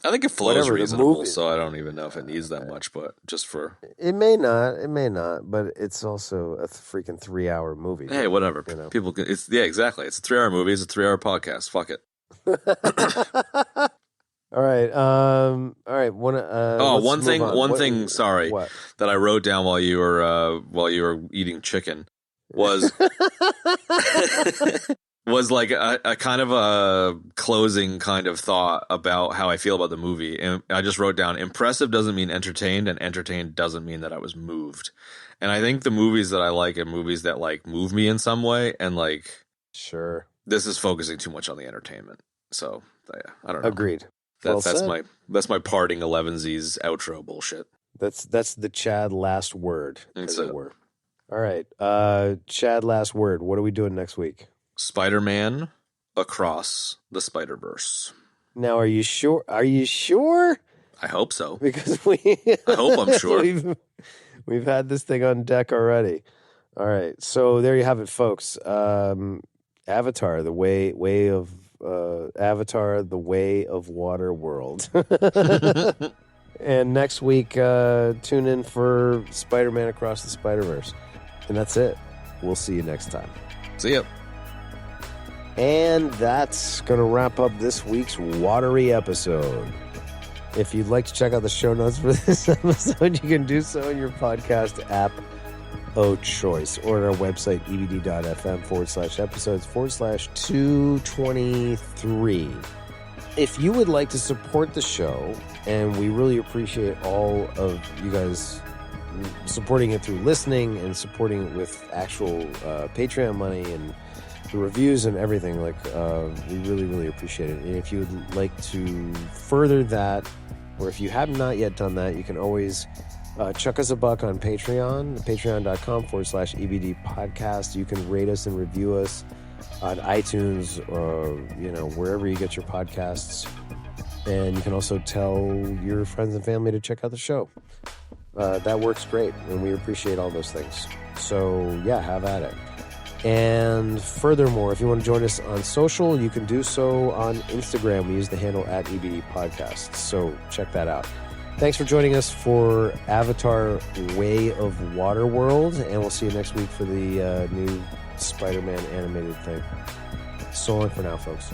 I think it flows reasonable, so I don't even know if it needs that much. But just for it may not. But it's also a freaking 3-hour movie. Hey, whatever. People can. Exactly. It's a 3-hour movie. It's a 3-hour podcast. Fuck it. All right. One thing. Sorry, what? That I wrote down while you were eating chicken was was a kind of a closing kind of thought about how I feel about the movie, and I just wrote down: impressive doesn't mean entertained, and entertained doesn't mean that I was moved. And I think the movies that I like are movies that move me in some way, and sure, this is focusing too much on the entertainment. So I don't know. Agreed. That's my parting 11Z's outro bullshit. That's the Chad last word, as it were. All right, Chad last word. What are we doing next week? Spider-Man Across the Spider-Verse. Now, are you sure? I hope so. Because I hope I'm sure. We've had this thing on deck already. All right, so there you have it, folks. Avatar, the way of Waterworld. And next week, tune in for Spider-Man Across the Spider-Verse. And that's it. We'll see you next time. See ya. And that's going to wrap up this week's watery episode. If you'd like to check out the show notes for this episode, you can do so in your podcast app choice, or at our website, ebd.fm/episodes/223. If you would like to support the show, and we really appreciate all of you guys supporting it through listening and supporting it with actual Patreon money and the reviews and everything, we really, really appreciate it. And if you would like to further that, or if you have not yet done that, you can always chuck us a buck on Patreon, patreon.com/EBD podcast. You can rate us and review us on iTunes or, wherever you get your podcasts. And you can also tell your friends and family to check out the show. That works great, and we appreciate all those things. So, yeah, have at it. And furthermore, if you want to join us on social, you can do so on Instagram. We use the handle @EBD Podcasts. So check that out. Thanks for joining us for Avatar Way of Waterworld, and we'll see you next week for the new Spider-Man animated thing. So long for now, folks.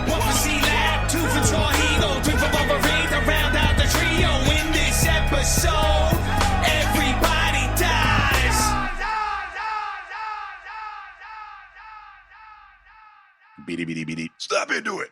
One for C-Lab, two for Troy, three for Wolverine to round out the trio in this episode. Everybody dies. Beady, beady, beady. Stop into it.